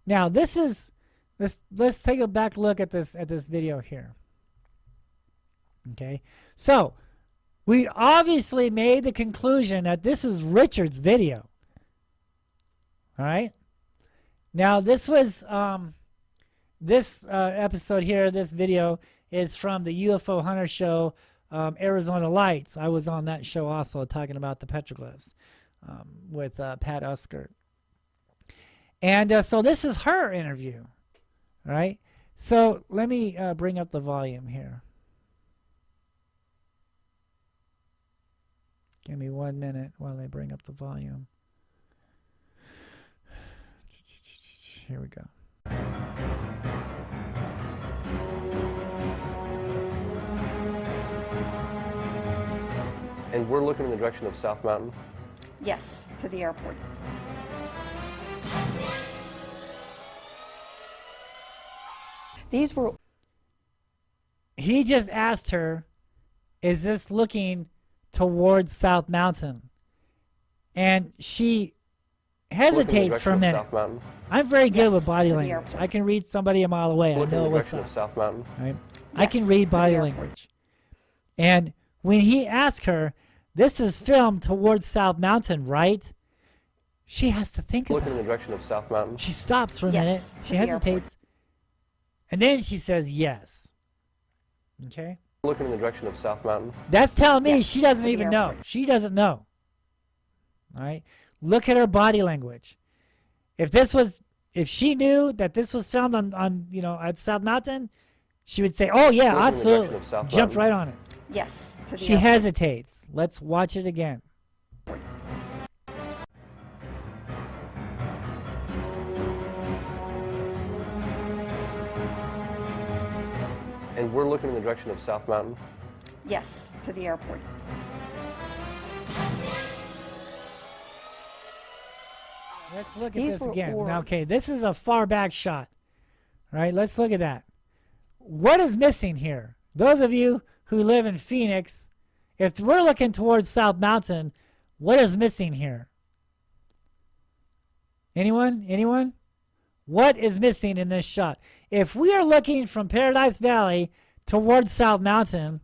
S3: Now let's take a back look at this video here. Okay, so we obviously made the conclusion that this is Richard's video. All right. Now this was this episode here. This video is from the Ufo Hunter Show, Arizona Lights. I was on that show also talking about the petroglyphs with Pat Uskert. And so this is her interview. All right, so let me bring up the volume here. Give me 1 minute while I bring up the volume. Here we go.
S2: And we're looking in the direction of South Mountain?
S1: Yes, to the airport. These were...
S3: He just asked her, is this looking towards South Mountain? And she hesitates for a minute.
S2: South Mountain.
S3: I'm very good
S1: Yes,
S3: with body
S1: to the
S3: language.
S1: airport.
S3: I can read somebody a mile away. I
S2: Looking in
S3: know
S2: the
S3: what's
S2: direction
S3: up.
S2: of South Mountain.
S3: Right? I can
S1: Yes,
S3: read
S1: to the
S3: body
S1: airport.
S3: language. And when he asked her, this is filmed towards South Mountain, right? She has to think about
S2: Looking in the
S3: it.
S2: direction of South Mountain.
S3: She stops for a minute.
S1: Yes, to
S3: She
S1: the
S3: hesitates.
S1: airport.
S3: And then she says yes. Okay?
S2: Looking in the direction of South Mountain.
S3: That's telling me
S1: Yes,
S3: she doesn't
S1: to the
S3: even know.
S1: airport.
S3: She doesn't know. All right? Look at her body language. If she knew that this was filmed on at South Mountain, she would say, "Oh yeah,
S2: Looking in the
S3: absolutely."
S2: direction of South
S3: Jump
S2: Mountain.
S3: right on it.
S1: Yes, to the
S3: She
S1: airport.
S3: hesitates. Let's watch it again.
S2: And we're looking in the direction of South Mountain.
S1: Yes, to the airport.
S3: Let's look at
S1: These
S3: this
S1: were
S3: again.
S1: orbs.
S3: Now, okay, this is a far back shot. All right, let's look at that. What is missing here? Those of you who live in Phoenix, if we're looking towards South Mountain, what is missing here? Anyone? Anyone? What is missing in this shot? If we are looking from Paradise Valley towards South Mountain,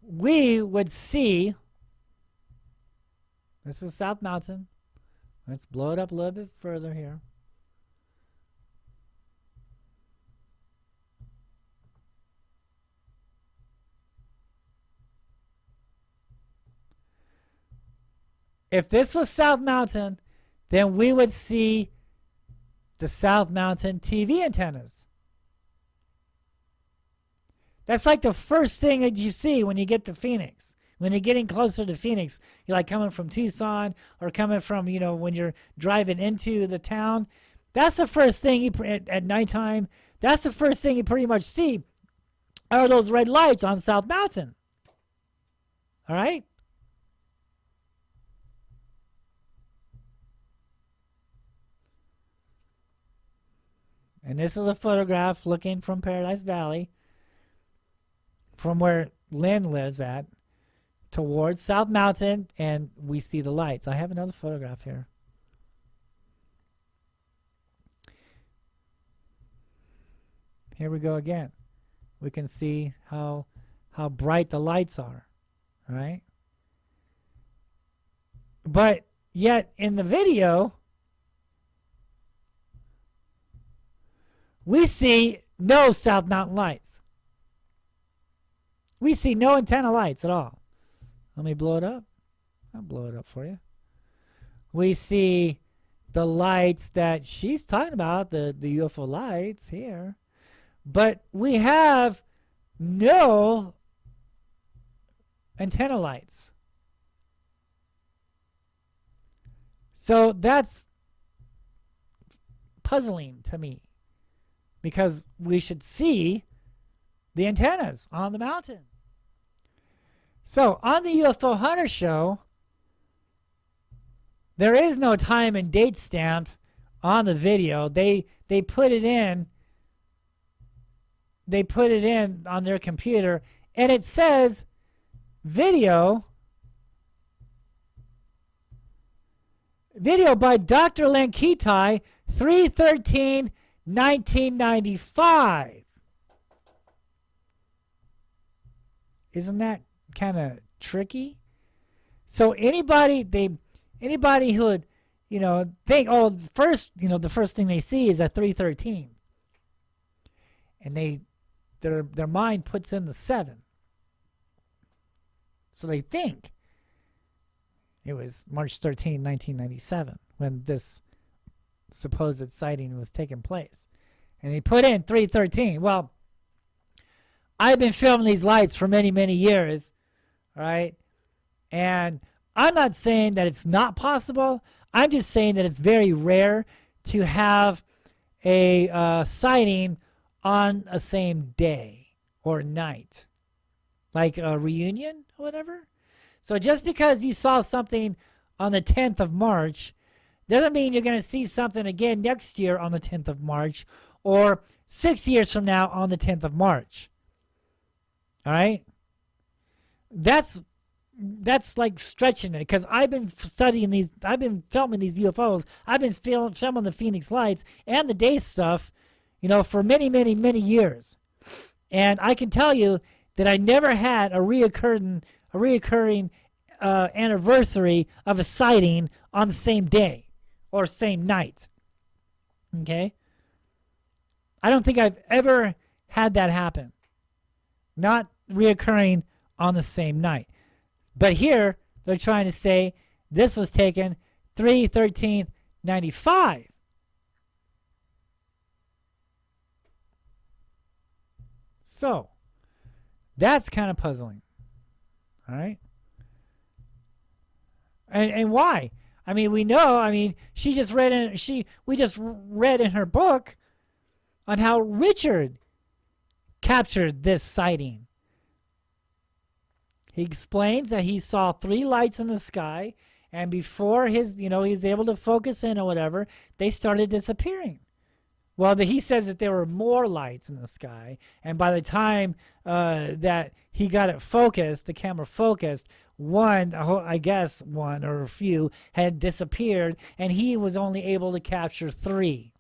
S3: we would see, this is South Mountain. Let's blow it up a little bit further here. If this was South Mountain, then we would see the South Mountain TV antennas. That's like the first thing that you see when you get to Phoenix. When you're getting closer to Phoenix, you're like coming from Tucson or coming from, when you're driving into the town. That's the first thing at nighttime. That's the first thing you pretty much see are those red lights on South Mountain. All right? And this is a photograph looking from Paradise Valley, from where Lynn lives at, towards South Mountain, and we see the lights. I have another photograph here. Here we go again. We can see how bright the lights are, right? But yet in the video, we see no South Mountain lights. We see no antenna lights at all. Let me blow it up. I'll blow it up for you. We see the lights that she's talking about, the UFO lights here. But we have no antenna lights. So that's puzzling to me, because we should see the antennas on the mountain. So on the UFO Hunter Show, there is no time and date stamped on the video. They put it in. They put it in on their computer, and it says video by Dr. Lynne Kitei, 3/13/1995. Isn't that kind of tricky? So anybody who would, think, the first thing they see is a 313, and their mind puts in the 7, so they think it was March 13, 1997 when this supposed sighting was taking place, and they put in 313. Well, I've been filming these lights for many, many years, right? And I'm not saying that it's not possible. I'm just saying that it's very rare to have a sighting on a same day or night, like a reunion or whatever. So just because you saw something on the 10th of March doesn't mean you're going to see something again next year on the 10th of March or 6 years from now on the 10th of March. All right? That's like stretching it, because I've been studying these, I've been filming these UFOs, I've been filming the Phoenix lights and the day stuff, for many, many, many years. And I can tell you that I never had a reoccurring anniversary of a sighting on the same day or same night. Okay? I don't think I've ever had that happen. Not reoccurring on the same night. But here, they're trying to say this was taken 3/13/95. So, that's kind of puzzling. All right? And why? I mean, we know, we just read in her book on how Richard captured this sighting. He explains that he saw 3 lights in the sky, and before he was able to focus in or whatever, they started disappearing. Well, he says that there were more lights in the sky, and by the time that he got it focused, the camera focused, one or a few had disappeared, and he was only able to capture 3.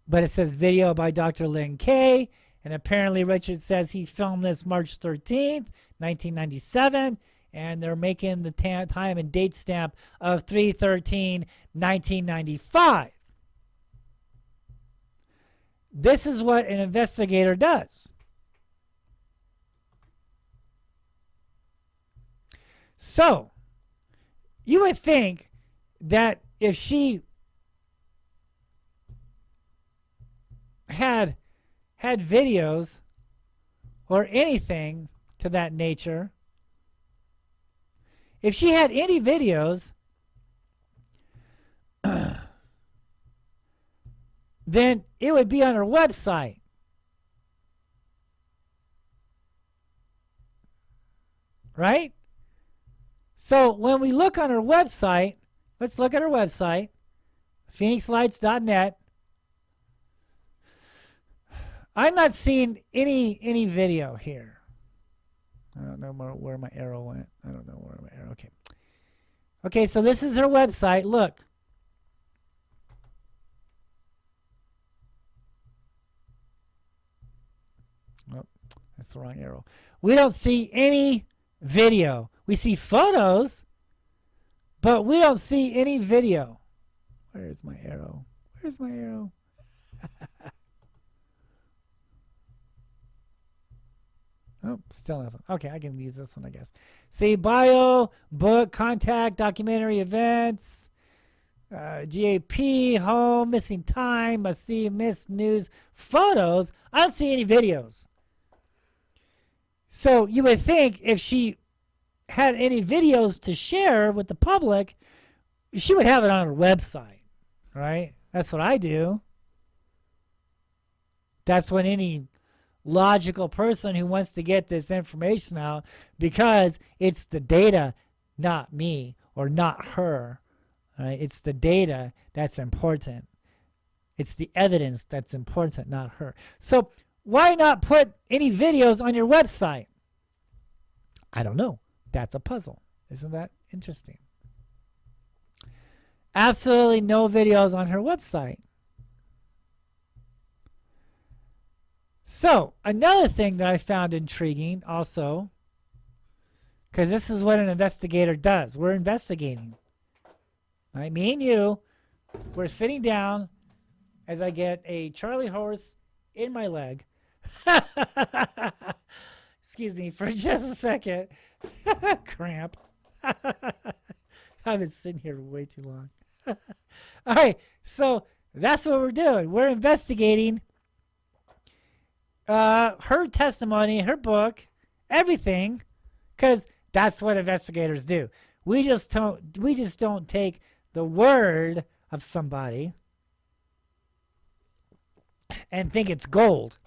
S3: But it says video by Dr. Lynne K. And apparently Richard says he filmed this March 13th, 1997. And they're making the time and date stamp of 3/13/1995. This is what an investigator does. So, you would think that if she had videos or anything to that nature, if she had any videos, then it would be on her website. Right? So when we look on her website, let's look at her website, phoenixlights.net. I'm not seeing any video here. I don't know where my arrow went. I don't know where my arrow. Okay. Okay, so this is her website. Look. Oh, that's the wrong arrow. We don't see any video. We see photos, but we don't see any video. Where's my arrow? Where's my arrow? Oh, still nothing. Okay, I can use this one, I guess. See, bio, book, contact, documentary, events, GAP, home, missing time, must see, missed news, photos. I don't see any videos. So you would think if she had any videos to share with the public, she would have it on her website, right? That's what I do. That's what any logical person who wants to get this information out, because it's the data, not me or not her. Right? It's the data that's important. It's the evidence that's important, not her. So why not put any videos on your website? I don't know. That's a puzzle. Isn't that interesting? Absolutely no videos on her website. So, another thing that I found intriguing also, because this is what an investigator does. We're investigating. Right? Me and you, we're sitting down as I get a Charlie horse in my leg. Excuse me for just a second. Cramp. I've been sitting here way too long. All right, so that's what we're doing. We're investigating her testimony, her book, everything, because that's what investigators do. We just don't take the word of somebody and think it's gold.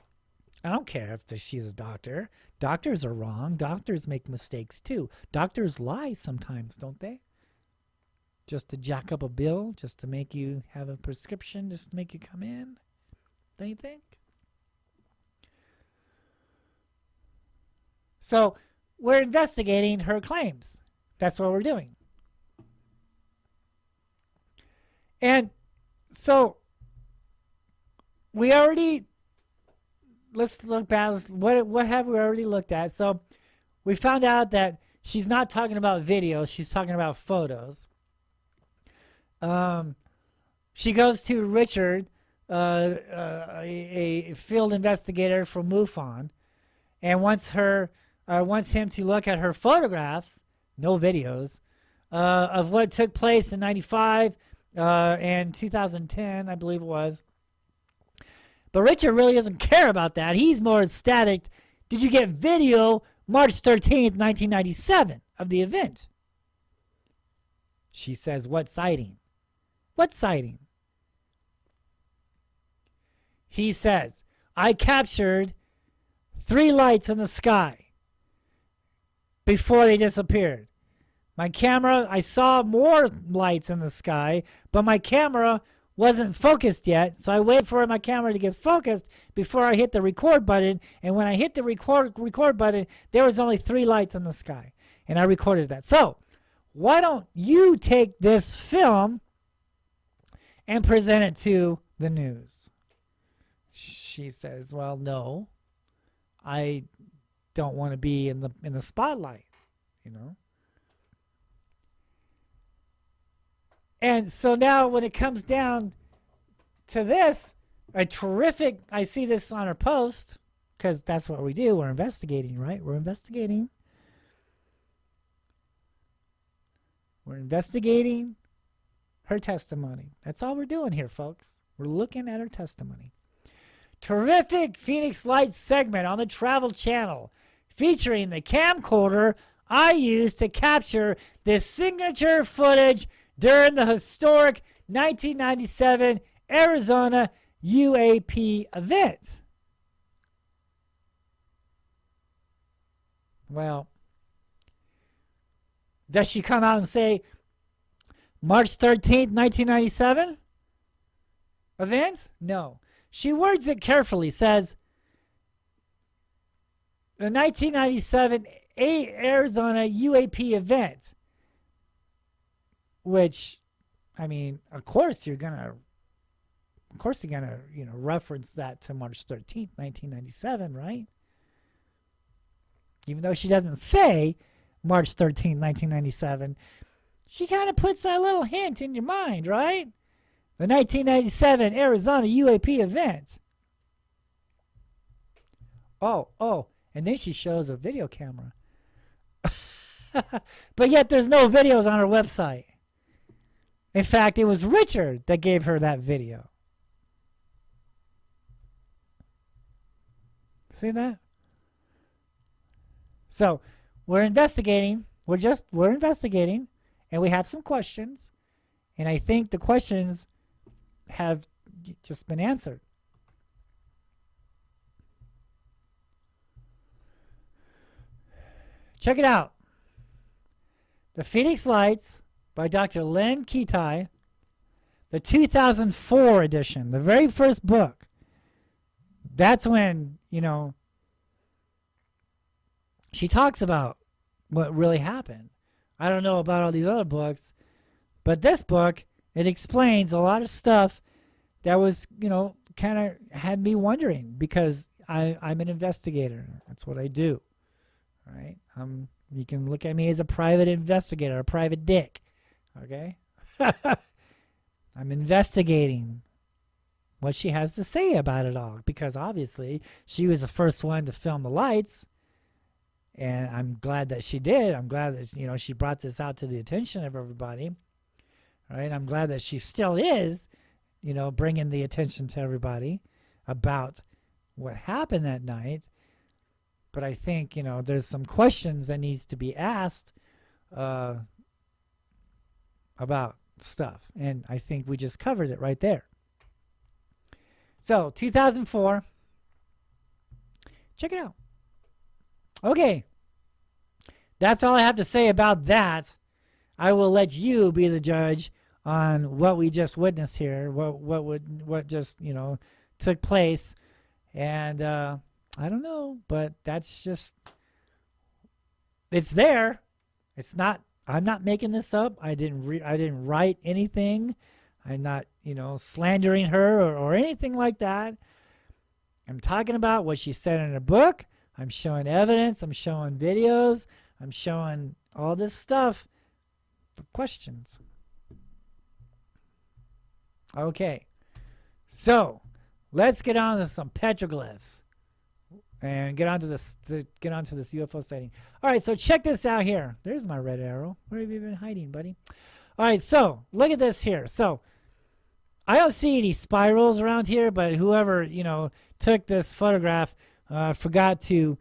S3: I don't care if she's a doctor. Doctors are wrong. Doctors make mistakes too. Doctors lie sometimes, don't they? Just to jack up a bill, just to make you have a prescription, just to make you come in. Don't you think? So we're investigating her claims. That's what we're doing. And so we already, let's look back. What have we already looked at? So we found out that she's not talking about video. She's talking about photos. She goes to Richard, a field investigator from MUFON, and wants him to look at her photographs, no videos, of what took place in 95 and 2010, I believe it was. But Richard really doesn't care about that. He's more ecstatic. Did you get video March 13th, 1997 of the event? She says, what sighting? What sighting? He says, I captured 3 lights in the sky before they disappeared. My camera, I saw more lights in the sky, but my camera wasn't focused yet, so I waited for my camera to get focused before I hit the record button, and when I hit the record button, there was only 3 lights in the sky, and I recorded that. So, why don't you take this film and present it to the news? She says, well, no, I don't want to be in the spotlight, you know. And so now when it comes down to this, I see this on her post, because that's what we do. We're investigating, right? We're investigating. We're investigating her testimony. That's all we're doing here, folks. We're looking at her testimony. Terrific Phoenix Lights segment on the Travel Channel featuring the camcorder I used to capture this signature footage during the historic 1997 Arizona UAP event. Well, does she come out and say March 13th, 1997 event? No. She words it carefully, says the 1997 Arizona UAP event, which, I mean, of course you're gonna, reference that to March 13th, 1997, right? Even though she doesn't say March 13th, 1997, she kind of puts that little hint in your mind, right? The 1997 Arizona UAP event. Oh, and then she shows a video camera. But yet there's no videos on her website. In fact, it was Richard that gave her that video. See that? So we're investigating. We're investigating, and we have some questions, and I think the questions have just been answered. Check it out. The Phoenix Lights by Dr. Lynne Kitei, the 2004 edition, the very first book. That's when, she talks about what really happened. I don't know about all these other books, but this book, it explains a lot of stuff that was, kind of had me wondering, because I'm an investigator. That's what I do, right? You can look at me as a private investigator, a private dick, okay? I'm investigating what she has to say about it all, because obviously she was the first one to film the lights, and I'm glad that she did. I'm glad that, she brought this out to the attention of everybody, right? I'm glad that she still is, bringing the attention to everybody about what happened that night. But I think, there's some questions that needs to be asked about stuff. And I think we just covered it right there. So, 2004. Check it out. Okay. That's all I have to say about that. I will let you be the judge on what we just witnessed here, what just, took place. And I don't know, but that's just, it's there. It's not, I'm not making this up. I didn't write anything. I'm not, slandering her or anything like that. I'm talking about what she said in her book. I'm showing evidence. I'm showing videos. I'm showing all this stuff for questions. Okay. So let's get on to some petroglyphs and get onto this UFO sighting. All right, so check this out here. There's my red arrow. Where have you been hiding, buddy? All right, so look at this here. So I don't see any spirals around here, but whoever, took this photograph forgot to,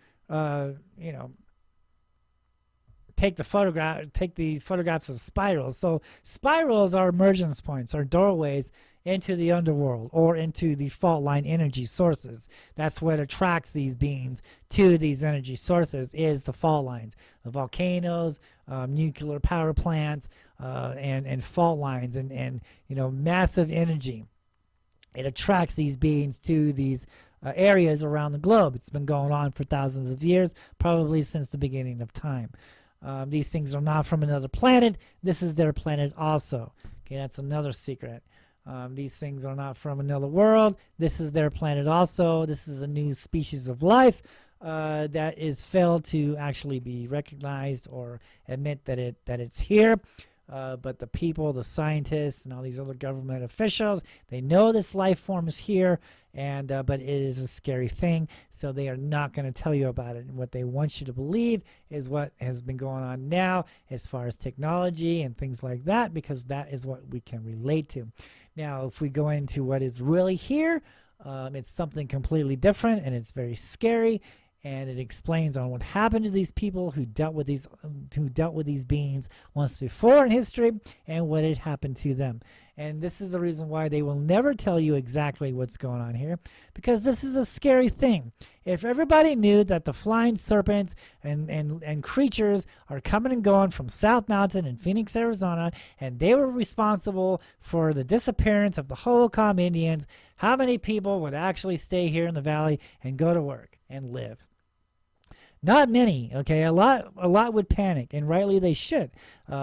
S3: take these photographs of spirals. So spirals are emergence points, or doorways into the underworld or into the fault line energy sources. That's what attracts these beings to these energy sources, is the fault lines, the volcanoes, nuclear power plants, and fault lines, and massive energy. It attracts these beings to these areas around the globe. It's been going on for thousands of years, probably since the beginning of time. These things are not from another planet. This is their planet also. Okay, that's another secret. These things are not from another world. This is their planet also. This is a new species of life that is failed to actually be recognized or admit that it's here. But the people, the scientists, and all these other government officials, they know this life form is here, and but it is a scary thing, so they are not going to tell you about it. And what they want you to believe is what has been going on now as far as technology and things like that, because that is what we can relate to. Now, if we go into what is really here, it's something completely different, and it's very scary. And it explains on what happened to these people who dealt with these beings once before in history, and what had happened to them. And this is the reason why they will never tell you exactly what's going on here, because this is a scary thing. If everybody knew that the flying serpents and creatures are coming and going from South Mountain in Phoenix, Arizona, and they were responsible for the disappearance of the Hohokam Indians, how many people would actually stay here in the valley and go to work and live? Not many, okay? A lot would panic, and rightly they should,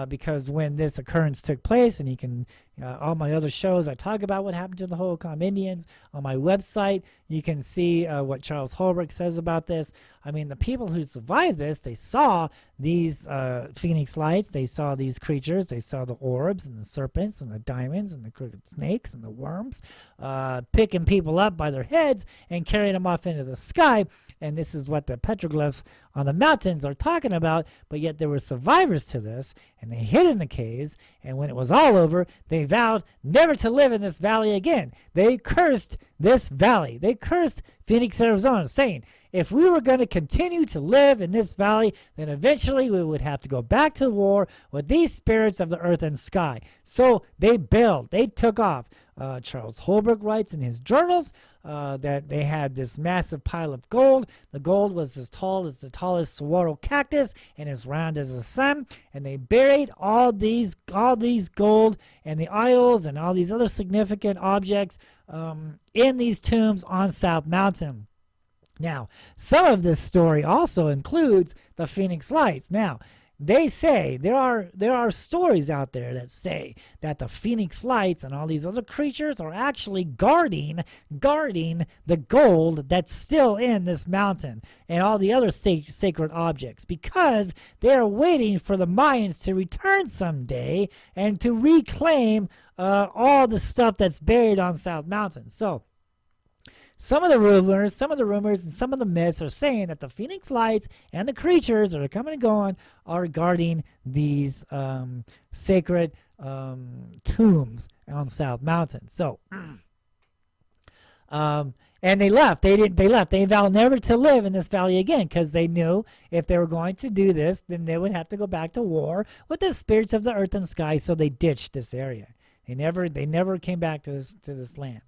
S3: because when this occurrence took place, and you can, all my other shows, I talk about what happened to the Hohokam Indians. On my website, you can see what Charles Holbrook says about this. I mean, the people who survived this, they saw these phoenix lights, they saw these creatures, they saw the orbs and the serpents and the diamonds and the crooked snakes and the worms picking people up by their heads and carrying them off into the sky. And this is what the petroglyphs on the mountains are talking about, but yet there were survivors to this, and they hid in the caves, and when it was all over, they vowed never to live in this valley again. They cursed this valley. They cursed Phoenix, Arizona, saying, if we were going to continue to live in this valley, then eventually we would have to go back to war with these spirits of the earth and sky. So they bailed. They took off. Charles Holbrook writes in his journals that they had this massive pile of gold. The gold was as tall as the tallest saguaro cactus and as round as the sun. And they buried all these gold and the isles and all these other significant objects in these tombs on South Mountain. Now, some of this story also includes the Phoenix Lights. Now, they say there are stories out there that say that the Phoenix Lights and all these other creatures are actually guarding the gold that's still in this mountain and all the other sacred objects, because they are waiting for the Mayans to return someday and to reclaim all the stuff that's buried on South Mountain. So some of the rumors and some of the myths are saying that the Phoenix Lights and the creatures that are coming and going are guarding these sacred tombs on South Mountain. So, and they left. They left. They vowed never to live in this valley again, because they knew if they were going to do this, then they would have to go back to war with the spirits of the earth and sky. So they ditched this area. They never came back to this land.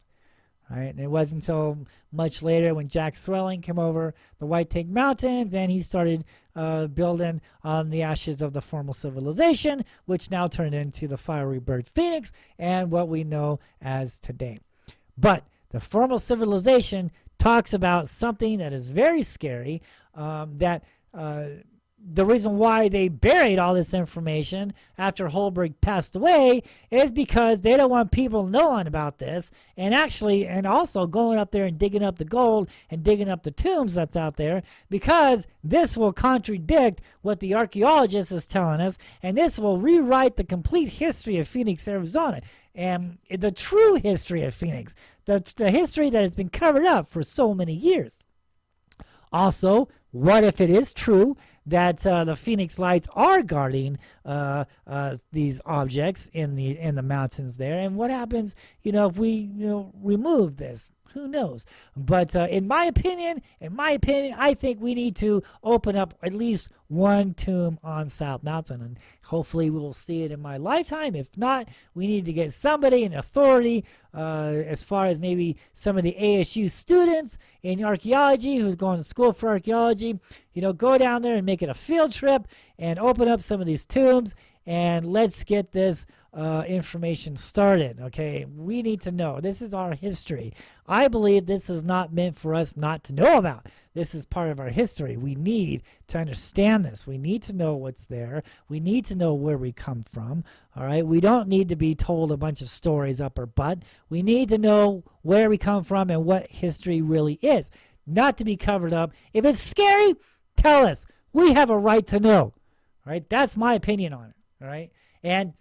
S3: Right? And it wasn't until much later when Jack Swelling came over the White Tank Mountains and he started building on the ashes of the formal civilization, which now turned into the Fiery Bird Phoenix and what we know as today. But the formal civilization talks about something that is very scary, that the reason why they buried all this information after Holbrook passed away is because they don't want people knowing about this, and also going up there and digging up the gold and digging up the tombs that's out there, because this will contradict what the archaeologist is telling us, and this will rewrite the complete history of Phoenix, Arizona, and the true history of Phoenix, the history that has been covered up for so many years. Also, what if it is true that the Phoenix Lights are guarding these objects in the mountains there? And what happens, if we remove this Who knows? But in my opinion, I think we need to open up at least one tomb on South Mountain, and hopefully we will see it in my lifetime. If not, we need to get somebody in authority, as far as maybe some of the ASU students in archaeology who's going to school for archaeology, go down there and make it a field trip and open up some of these tombs, and let's get this information started. Okay, we need to know. This is our history. I believe this is not meant for us not to know about. This is part of our history. We need to understand this. We need to know what's there. We need to know where we come from. All right, we don't need to be told a bunch of stories up our butt. We need to know where we come from and what history really is, not to be covered up. If it's scary, tell us. We have a right to know. All right, that's my opinion on it. All right, and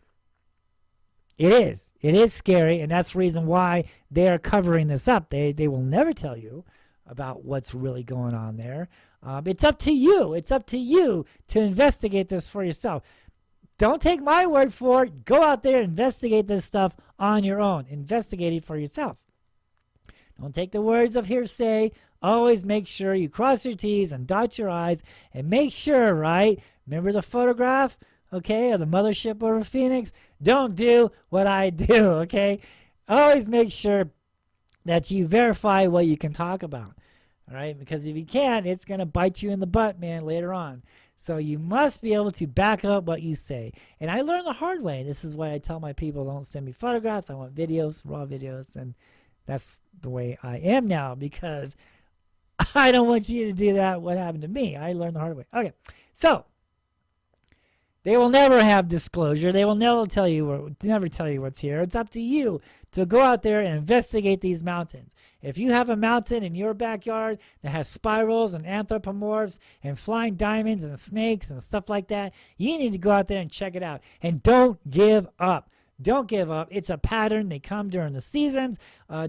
S3: it is scary, and that's the reason why they are covering this up. They will never tell you about what's really going on there. It's up to you. It's up to you to investigate this for yourself. Don't take my word for it. Go out there and investigate this stuff on your own. Investigate it for yourself. Don't take the words of hearsay. Always make sure you cross your T's and dot your I's, and make sure, right? Remember the photograph? Okay, of the mothership over Phoenix? Don't do what I do, okay? Always make sure that you verify what you can talk about, all right? Because if you can't, it's going to bite you in the butt, man, later on. So you must be able to back up what you say. And I learned the hard way. This is why I tell my people, don't send me photographs. I want videos, raw videos, and that's the way I am now, because I don't want you to do that. What happened to me? I learned the hard way. Okay, so they will never have disclosure. They will never tell you what's here. It's up to you to go out there and investigate these mountains. If you have a mountain in your backyard that has spirals and anthropomorphs and flying diamonds and snakes and stuff like that, you need to go out there and check it out. And don't give up. Don't give up. It's a pattern. They come during the seasons,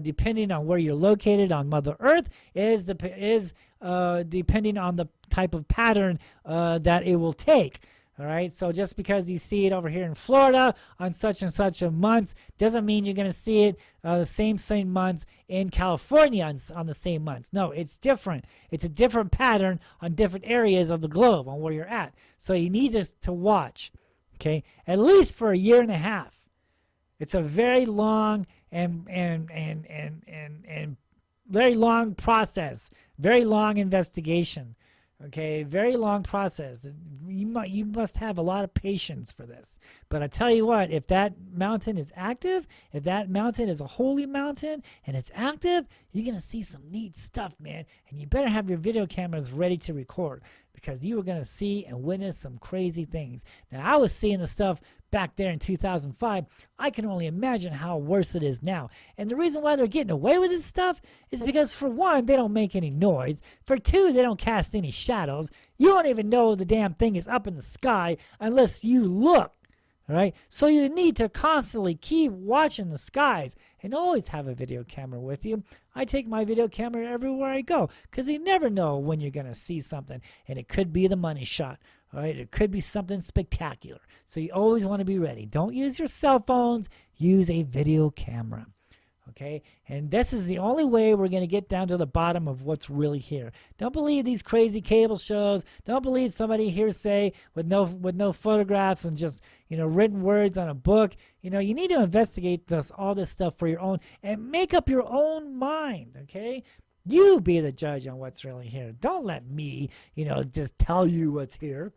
S3: depending on where you're located on Mother Earth, is depending on the type of pattern that it will take. All right, so just because you see it over here in Florida on such and such a month doesn't mean you're going to see it the same months in California on the same months. No, it's different. It's a different pattern on different areas of the globe on where you're at. So you need to watch, okay, at least for a year and a half. It's a very long and very long process, very long investigation. Okay, very long process. You must have a lot of patience for this. But I tell you what, if that mountain is active, if that mountain is a holy mountain and it's active, you're going to see some neat stuff, man. And you better have your video cameras ready to record, because you are going to see and witness some crazy things. Now, I was seeing the stuff back there in 2005. I can only imagine how worse it is now. And the reason why they're getting away with this stuff is because, for one, they don't make any noise. For two, they don't cast any shadows. You don't even know the damn thing is up in the sky unless you look. All right? So you need to constantly keep watching the skies and always have a video camera with you. I take my video camera everywhere I go, because you never know when you're going to see something, and it could be the money shot. All right, it could be something spectacular. So you always want to be ready. Don't use your cell phones. Use a video camera. Okay, and this is the only way we're going to get down to the bottom of what's really here. Don't believe these crazy cable shows. Don't believe somebody hearsay with no photographs and just written words on a book. You need to investigate all this stuff for your own and make up your own mind. Okay. You be the judge on what's really here. Don't let me, just tell you what's here.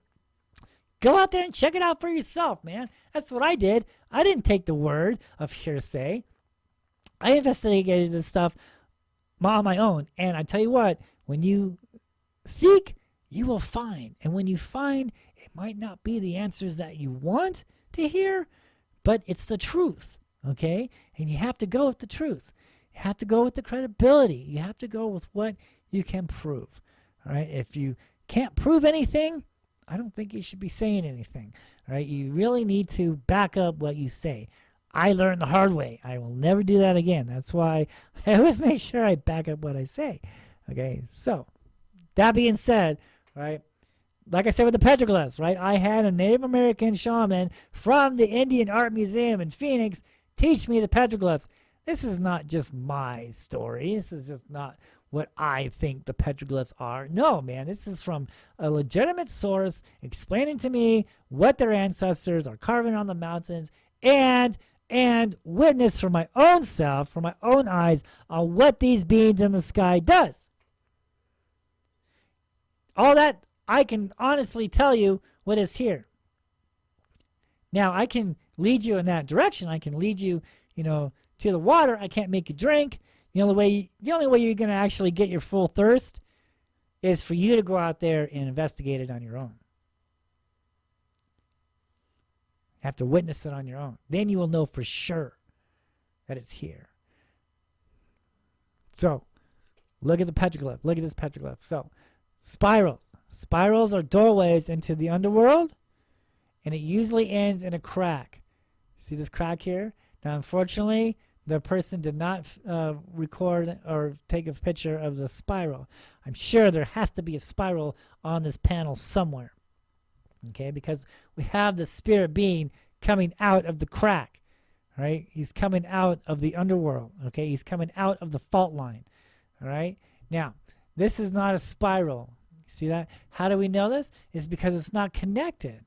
S3: Go out there and check it out for yourself, man. That's what I did. I didn't take the word of hearsay. I investigated this stuff on my own. And I tell you what, when you seek, you will find. And when you find, it might not be the answers that you want to hear, but it's the truth, okay? And you have to go with the truth. You have to go with the credibility. You have to go with what you can prove, all right? If you can't prove anything, I don't think you should be saying anything, all right? You really need to back up what you say. I learned the hard way. I will never do that again. That's why I always make sure I back up what I say, okay? So that being said, right, like I said with the petroglyphs, right, I had a Native American shaman from the Indian Art Museum in Phoenix teach me the petroglyphs. This is not just my story. This is just not what I think the petroglyphs are. No, man, this is from a legitimate source explaining to me what their ancestors are carving on the mountains, and witness for my own self, for my own eyes, on what these beings in the sky does. All that I can honestly tell you what is here. Now, I can lead you in that direction. I can lead you, to the water. I can't make you drink. The only way you're going to actually get your full thirst is for you to go out there and investigate it on your own. You have to witness it on your own. Then you will know for sure that it's here. So, look at the petroglyph. Look at this petroglyph. So, spirals. Spirals are doorways into the underworld, and it usually ends in a crack. See this crack here? Now, unfortunately, the person did not record or take a picture of the spiral. I'm sure there has to be a spiral on this panel somewhere, okay? Because we have the spirit being coming out of the crack, right? He's coming out of the underworld, okay? He's coming out of the fault line, all right? Now, this is not a spiral. See that? How do we know this? It's because it's not connected.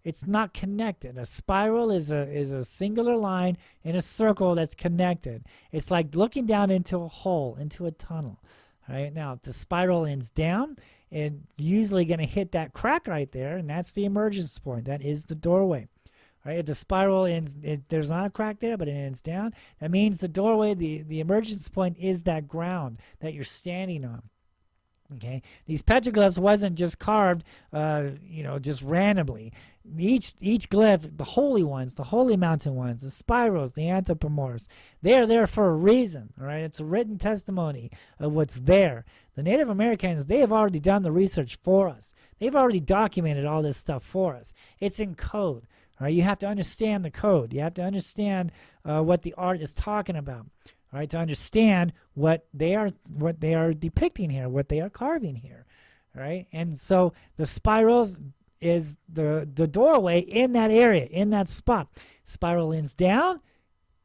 S3: It's not connected. A spiral is a singular line in a circle that's connected. It's like looking down into a hole, into a tunnel. All right. Now, if the spiral ends down, it's usually going to hit that crack right there, and that's the emergence point. That is the doorway. All right. If the spiral ends, there's not a crack there, but it ends down. That means the doorway, the emergence point, is that ground that you're standing on. Okay, these petroglyphs wasn't just carved, just randomly. Each glyph, the holy ones, the holy mountain ones, the spirals, the anthropomorphs, they are there for a reason. All right, it's a written testimony of what's there. The Native Americans, they have already done the research for us. They've already documented all this stuff for us. It's in code. All right, you have to understand the code. You have to understand what the art is talking about. All right, to understand what they are depicting here, what they are carving here. All right, and so the spirals is the doorway in that area, in that spot. Spiral ends down,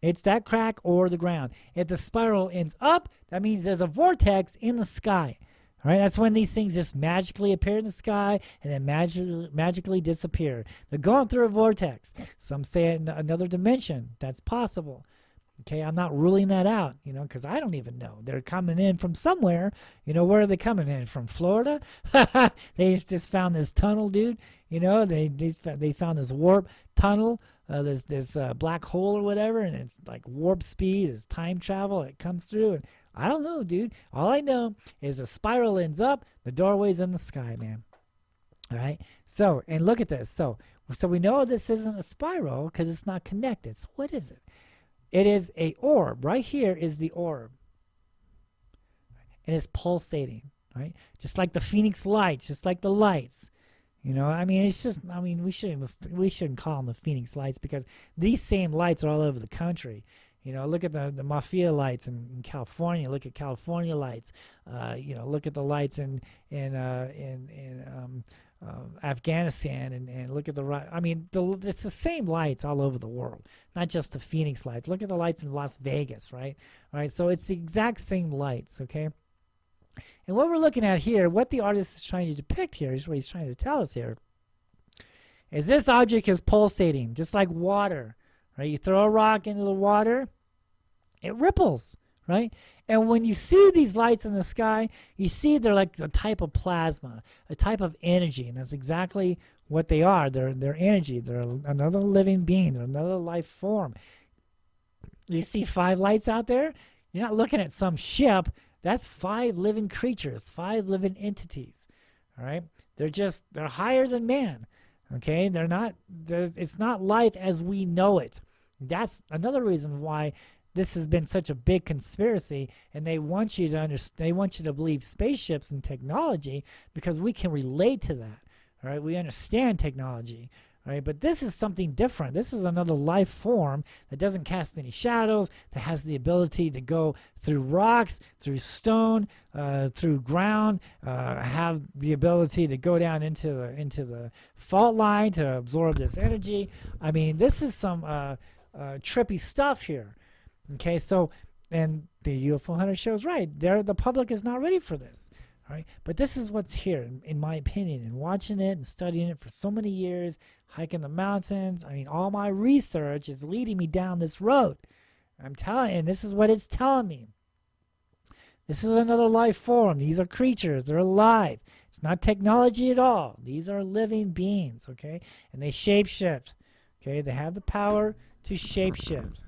S3: it's that crack or the ground. If the spiral ends up, that means there's a vortex in the sky. All right, that's when these things just magically appear in the sky and then magically disappear. They're going through a vortex. Some say in another dimension. That's possible. Okay, I'm not ruling that out, because I don't even know. They're coming in from somewhere. Where are they coming in? From Florida? They just found this tunnel, dude. They found this warp tunnel, this black hole or whatever, and it's like warp speed, it's time travel. It comes through, and I don't know, dude. All I know is a spiral ends up, the doorway's in the sky, man. All right. So, and look at this. So we know this isn't a spiral because it's not connected. So what is it? It is a orb. Right here is the orb. And it's pulsating, right? Just like the Phoenix lights, just like the lights. It's just, we shouldn't call them the Phoenix lights because these same lights are all over the country. Look at the mafia lights in California. Look at California lights. Look at the lights in Afghanistan and look at it's the same lights all over the world, not just the Phoenix lights. Look at the lights in Las Vegas, right? All right, so it's the exact same lights, okay? And what we're looking at here, what the artist is trying to depict here, is what he's trying to tell us here, is this object is pulsating, just like water, right? You throw a rock into the water, it ripples, right? And when you see these lights in the sky, you see they're like a type of plasma, a type of energy, and that's exactly what they are. They're energy. They're another living being. They're another life form. You see 5 lights out there? You're not looking at some ship. That's 5 living creatures, 5 living entities, all right? They're higher than man, okay? It's not life as we know it. That's another reason why this has been such a big conspiracy, and they want you to understand. They want you to believe spaceships and technology because we can relate to that. All right, we understand technology. All right, but this is something different. This is another life form that doesn't cast any shadows, that has the ability to go through rocks, through stone, through ground, have the ability to go down into the fault line to absorb this energy. This is some trippy stuff here. Okay, so, and the UFO Hunter Show is right. The public is not ready for this. All right, but this is what's here, in my opinion, and watching it and studying it for so many years, hiking the mountains. I mean, all my research is leading me down this road. I'm telling you, and this is what it's telling me. This is another life form. These are creatures. They're alive. It's not technology at all. These are living beings, okay? And they shapeshift, okay? They have the power to shapeshift.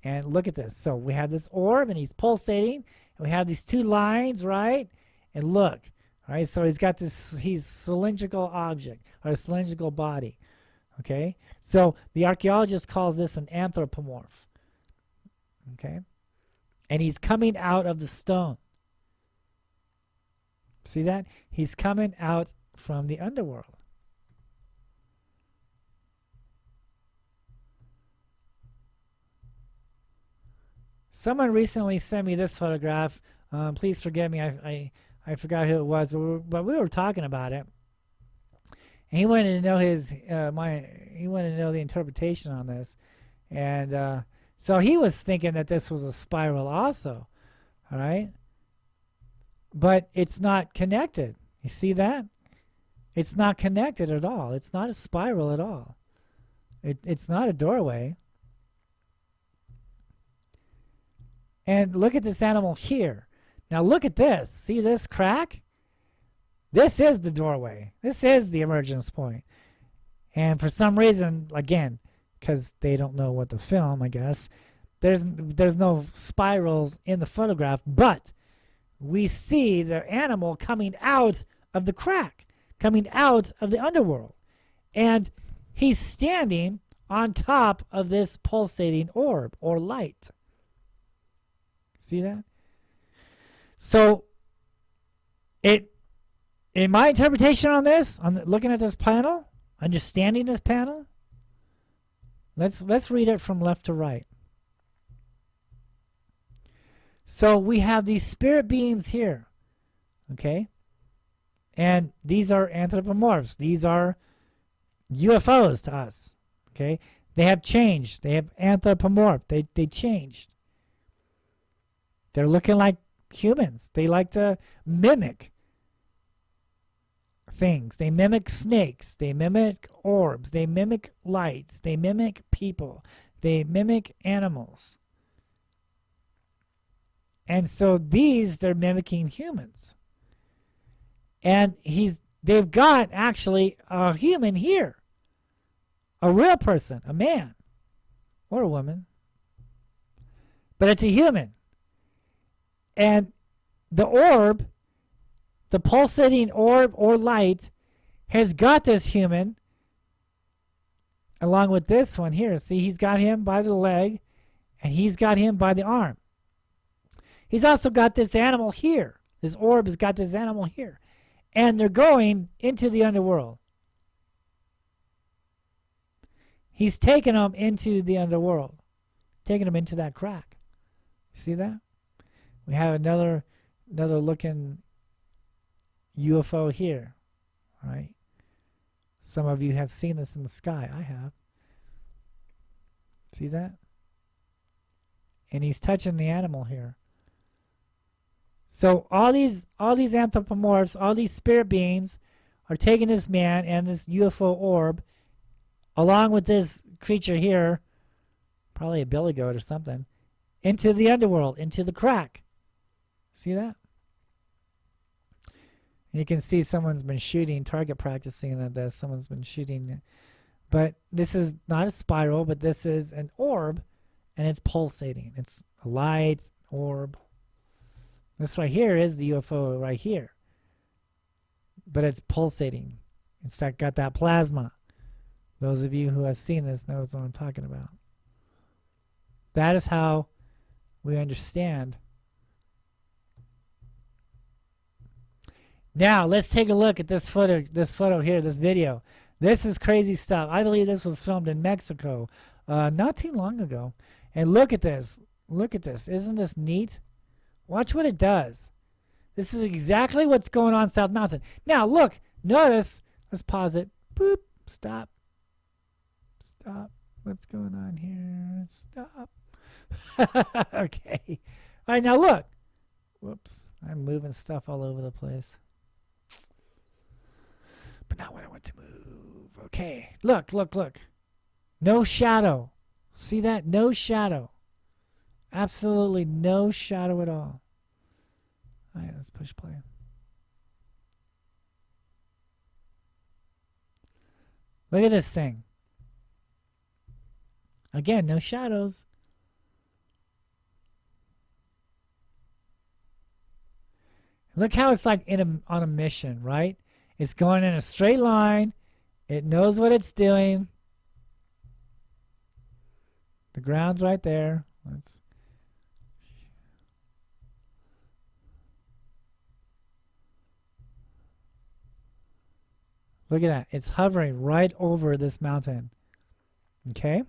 S3: And look at this. So we have this orb, and he's pulsating, and we have these two lines, right? And look, all right? So he's got this, he's cylindrical object, or a cylindrical body, okay? So the archaeologist calls this an anthropomorph, okay? And he's coming out of the stone. See that? He's coming out from the underworld. Someone recently sent me this photograph. Please forgive me. I forgot who it was, but we were talking about it. And he wanted to know he wanted to know the interpretation on this. And so he was thinking that this was a spiral also. All right? But it's not connected. You see that? It's not connected at all. It's not a spiral at all. It's not a doorway. And look at this animal here. Now look at this. See this crack? This is the doorway. This is the emergence point. And for some reason, again, because they don't know what to film, I guess, there's no spirals in the photograph, but we see the animal coming out of the crack, coming out of the underworld. And he's standing on top of this pulsating orb or light. See that? So, in my interpretation on this, looking at this panel, understanding this panel, let's read it from left to right. So we have these spirit beings here, okay? And these are anthropomorphs. These are UFOs to us, okay? They have changed. They have anthropomorphed. They changed. They're looking like humans. They like to mimic things. They mimic snakes. They mimic orbs. They mimic lights. They mimic people. They mimic animals. And so they're mimicking humans. And they've got actually a human here. A real person, a man or a woman. But it's a human. And the orb, the pulsating orb or light, has got this human along with this one here. See, he's got him by the leg and he's got him by the arm. He's also got this animal here. This orb has got this animal here. And they're going into the underworld. He's taking them into the underworld. Taking them into that crack. See that? We have another looking UFO here. All right. Some of you have seen this in the sky. I have. See that? And he's touching the animal here. So all these anthropomorphs, all these spirit beings are taking this man and this UFO orb along with this creature here, probably a billy goat or something, into the underworld, into the crack. See that? And you can see someone's been shooting, target practicing at this. Someone's been shooting. But this is not a spiral, but this is an orb, and it's pulsating. It's a light orb. This right here is the UFO right here. But it's pulsating. It's got that plasma. Those of you who have seen this knows what I'm talking about. That is how we understand. Now, let's take a look at this photo here, this video. This is crazy stuff. I believe this was filmed in Mexico not too long ago. And look at this. Look at this. Isn't this neat? Watch what it does. This is exactly what's going on South Mountain. Now, look. Notice. Let's pause it. Boop. Stop. Stop. What's going on here? Stop. Okay. All right, now look. Whoops. I'm moving stuff all over the place. But not what I want to move. Okay. Look, look, look. No shadow. See that? No shadow. Absolutely no shadow at all. All right, let's push play. Look at this thing. Again, no shadows. Look how it's like on a mission, right? It's going in a straight line. It knows what it's doing. The ground's right there. Look at that. It's hovering right over this mountain. Okay?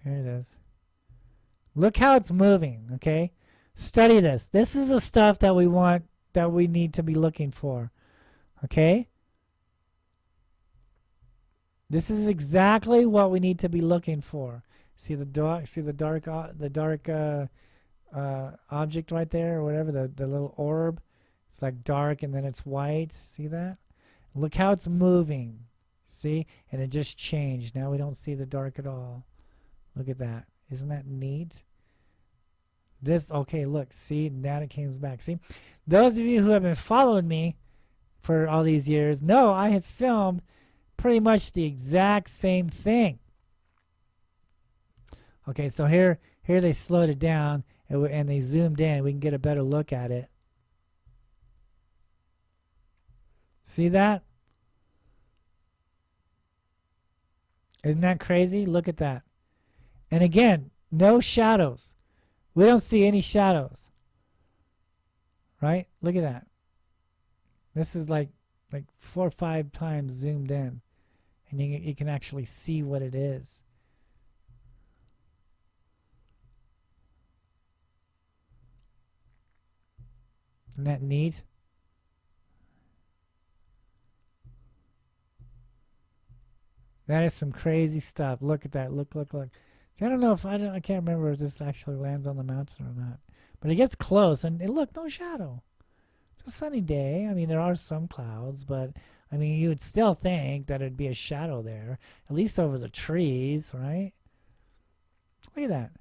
S3: Here it is. Look how it's moving, okay? Study this. This is the stuff that we want, that we need to be looking for. Okay? This is exactly what we need to be looking for. See the dark object right there, or whatever, the little orb. It's like dark and then it's white. See that? Look how it's moving. See? And it just changed. Now we don't see the dark at all. Look at that. Isn't that neat? This, okay, look, see, now it comes back. See, those of you who have been following me for all these years know I have filmed pretty much the exact same thing. Okay, so here they slowed it down and they zoomed in. We can get a better look at it. See that? Isn't that crazy? Look at that. And again, no shadows. We don't see any shadows. Right? Look at that. This is like 4 or 5 times zoomed in. And you can actually see what it is. Isn't that neat? That is some crazy stuff. Look at that. Look, look, look. See, I don't know if I can't remember if this actually lands on the mountain or not. But it gets close, and look, no shadow. It's a sunny day. I mean, there are some clouds, but I mean, you would still think that it'd be a shadow there, at least over the trees, right? Look at that.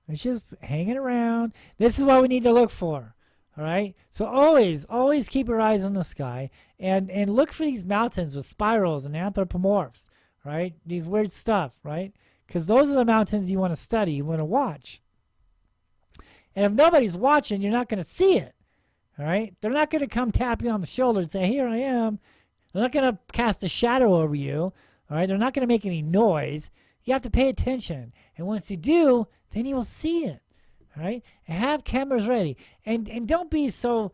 S3: It's just hanging around. This is what we need to look for. All right. So always keep your eyes on the sky and look for these mountains with spirals and anthropomorphs, right? These weird stuff, right? Because those are the mountains you want to study, you want to watch. And if nobody's watching, you're not going to see it. All right. They're not going to come tap you on the shoulder and say, "Here I am." They're not going to cast a shadow over you. All right. They're not going to make any noise. You have to pay attention. And once you do, then you will see it. All right, and have cameras ready, and don't be so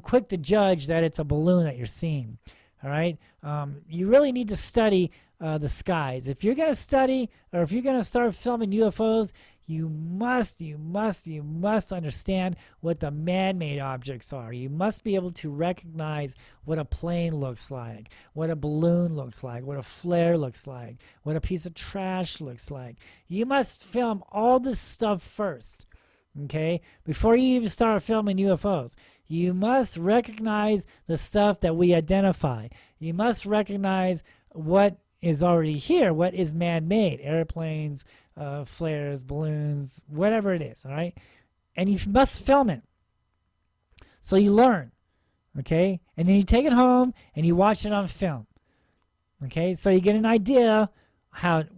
S3: quick to judge that it's a balloon that you're seeing. All right, you really need to study the skies. If you're going to study, or if you're going to start filming UFOs, you must understand what the man-made objects are. You must be able to recognize what a plane looks like, what a balloon looks like, what a flare looks like, what a piece of trash looks like. You must film all this stuff first. Okay, before you even start filming UFOs, you must recognize the stuff that we identify. You must recognize what is already here, what is man-made, airplanes, flares, balloons, whatever it is, all right? And you must film it. So you learn, okay? And then you take it home and you watch it on film, okay? So you get an idea how it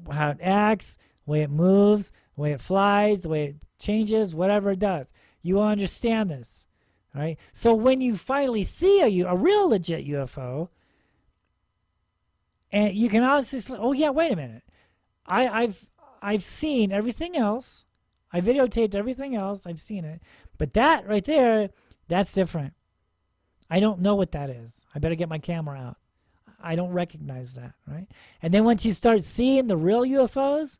S3: acts, the way it moves, the way it flies, the way it changes, whatever it does. You will understand this, all right? So when you finally see a real legit UFO, and you can honestly say, "Oh yeah, wait a minute, I've seen everything else. I videotaped everything else. I've seen it, but that right there, that's different. I don't know what that is. I better get my camera out. I don't recognize that, right?" And then once you start seeing the real UFOs,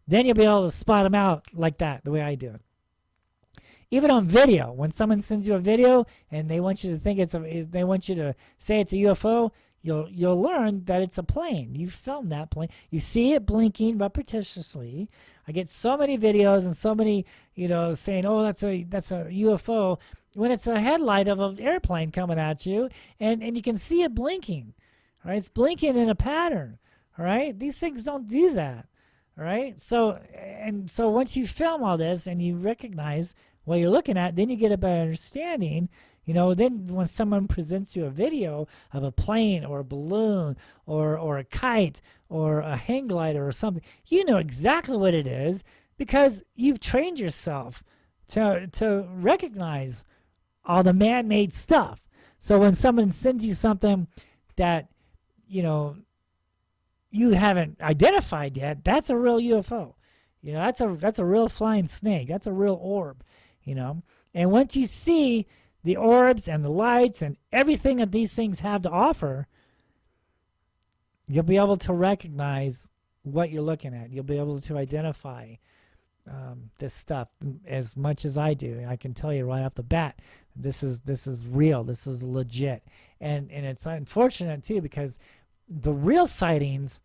S3: then you'll be able to spot them out like that, the way I do it. Even on video, when someone sends you a video and they want you to think they want you to say it's a UFO, you'll learn that it's a plane. You filmed that plane. You see it blinking repetitiously. I get so many videos and so many, saying, "Oh, that's a UFO," when it's a headlight of an airplane coming at you, and you can see it blinking. All right, it's blinking in a pattern. All right, these things don't do that. All right, so once you film all this and you recognize what you're looking at, then you get a better understanding. Then when someone presents you a video of a plane or a balloon or a kite or a hang glider or something, you know exactly what it is because you've trained yourself to recognize all the man-made stuff. So when someone sends you something that, you haven't identified yet, that's a real UFO. That's a real flying snake. That's a real orb, And once you see the orbs and the lights and everything that these things have to offer, you'll be able to recognize what you're looking at. You'll be able to identify this stuff as much as I do. I can tell you right off the bat, this is real. This is legit. And it's unfortunate too because the real sightings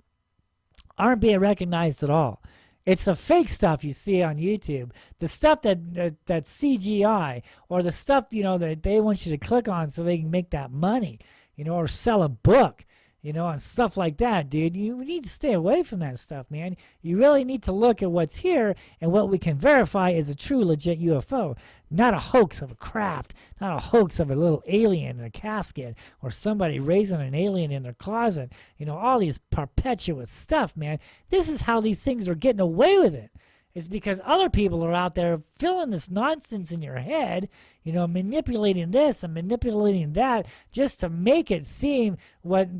S3: aren't being recognized at all. It's the fake stuff you see on YouTube, the stuff that's CGI, or the stuff that they want you to click on so they can make that money, or sell a book, and stuff like that, dude. You need to stay away from that stuff, man. You really need to look at what's here and what we can verify is a true, legit UFO, not a hoax of a craft, not a hoax of a little alien in a casket or somebody raising an alien in their closet. All these perpetuous stuff, man. This is how these things are getting away with it. It's because other people are out there filling this nonsense in your head, manipulating this and manipulating that just to make it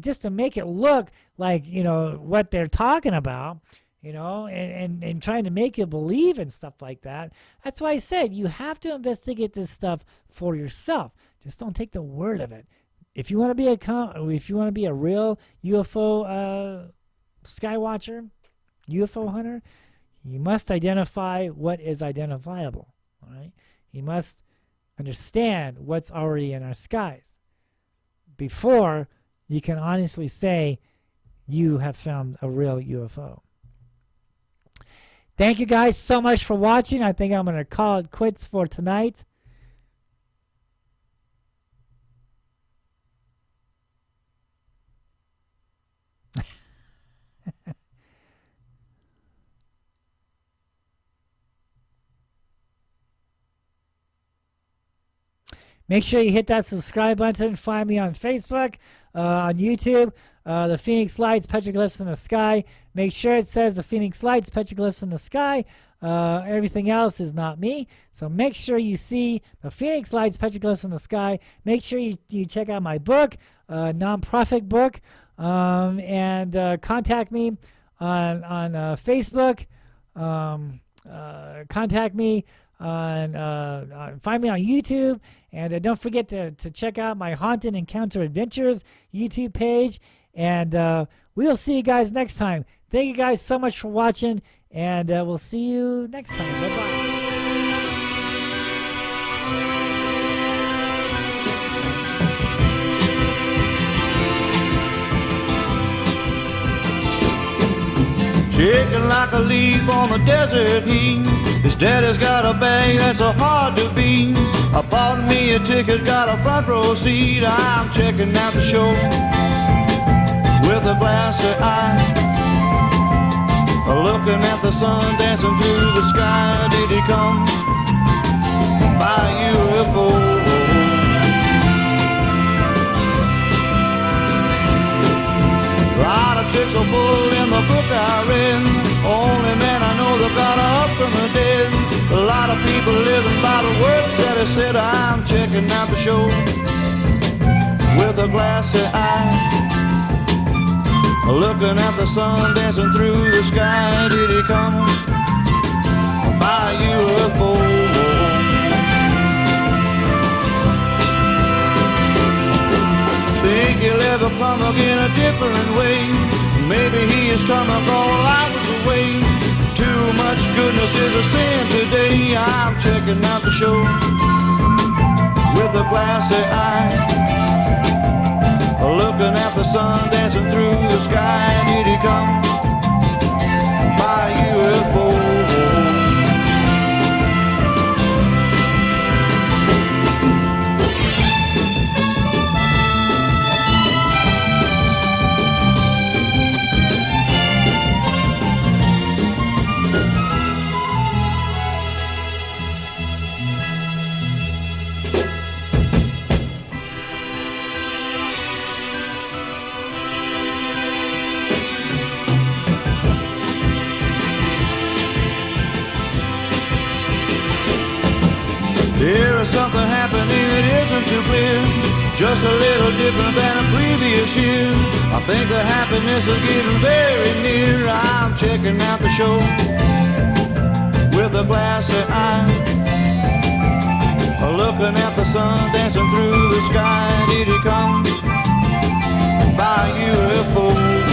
S3: just to make it look like, what they're talking about, and trying to make you believe in stuff like that. That's why I said you have to investigate this stuff for yourself. Just don't take the word of it. If you want to be a real UFO sky watcher, UFO hunter, you must identify what is identifiable. All right, you must understand what's already in our skies before you can honestly say you have found a real UFO. Thank you guys so much for watching. I think I'm going to call it quits for tonight. Make sure you hit that subscribe button. Find me on Facebook, on YouTube, the Phoenix Lights, Petroglyphs in the Sky. Make sure it says the Phoenix Lights, Petroglyphs in the Sky. Everything else is not me. So make sure you see the Phoenix Lights, Petroglyphs in the Sky. Make sure you check out my book, nonprofit book, and contact me on Facebook. Contact me find me on YouTube, and don't forget to check out my Haunted Encounter Adventures YouTube page, and we'll see you guys next time. Thank you guys so much for watching, and we'll see you next time. Bye-bye.
S4: Shaking like a leaf on the desert heat. His daddy's got a bag that's so hard to beat. I bought me a ticket, got a front row seat. I'm checking out the show with a glassy eye, looking at the sun dancing through the sky. Did he come by UFO? A lot of tricks are pulled in the book I read. Only man I know that got up from the dead. A lot of people living by the words that he said. I'm checking out the show with a glassy eye, looking at the sun dancing through the sky. Did he come by UFO? Think he'll ever come again a different way? Maybe he is coming, all I was away. Too much goodness is a sin today. me, I'm checking out the show with a glassy eye, looking at the sun dancing through the sky. And did he come by UFO? There is something happening that isn't too clear, just a little different than a previous year. I think the happiness is getting very near. I'm checking out the show with a glassy eye, looking at the sun dancing through the sky. Did he come by UFO?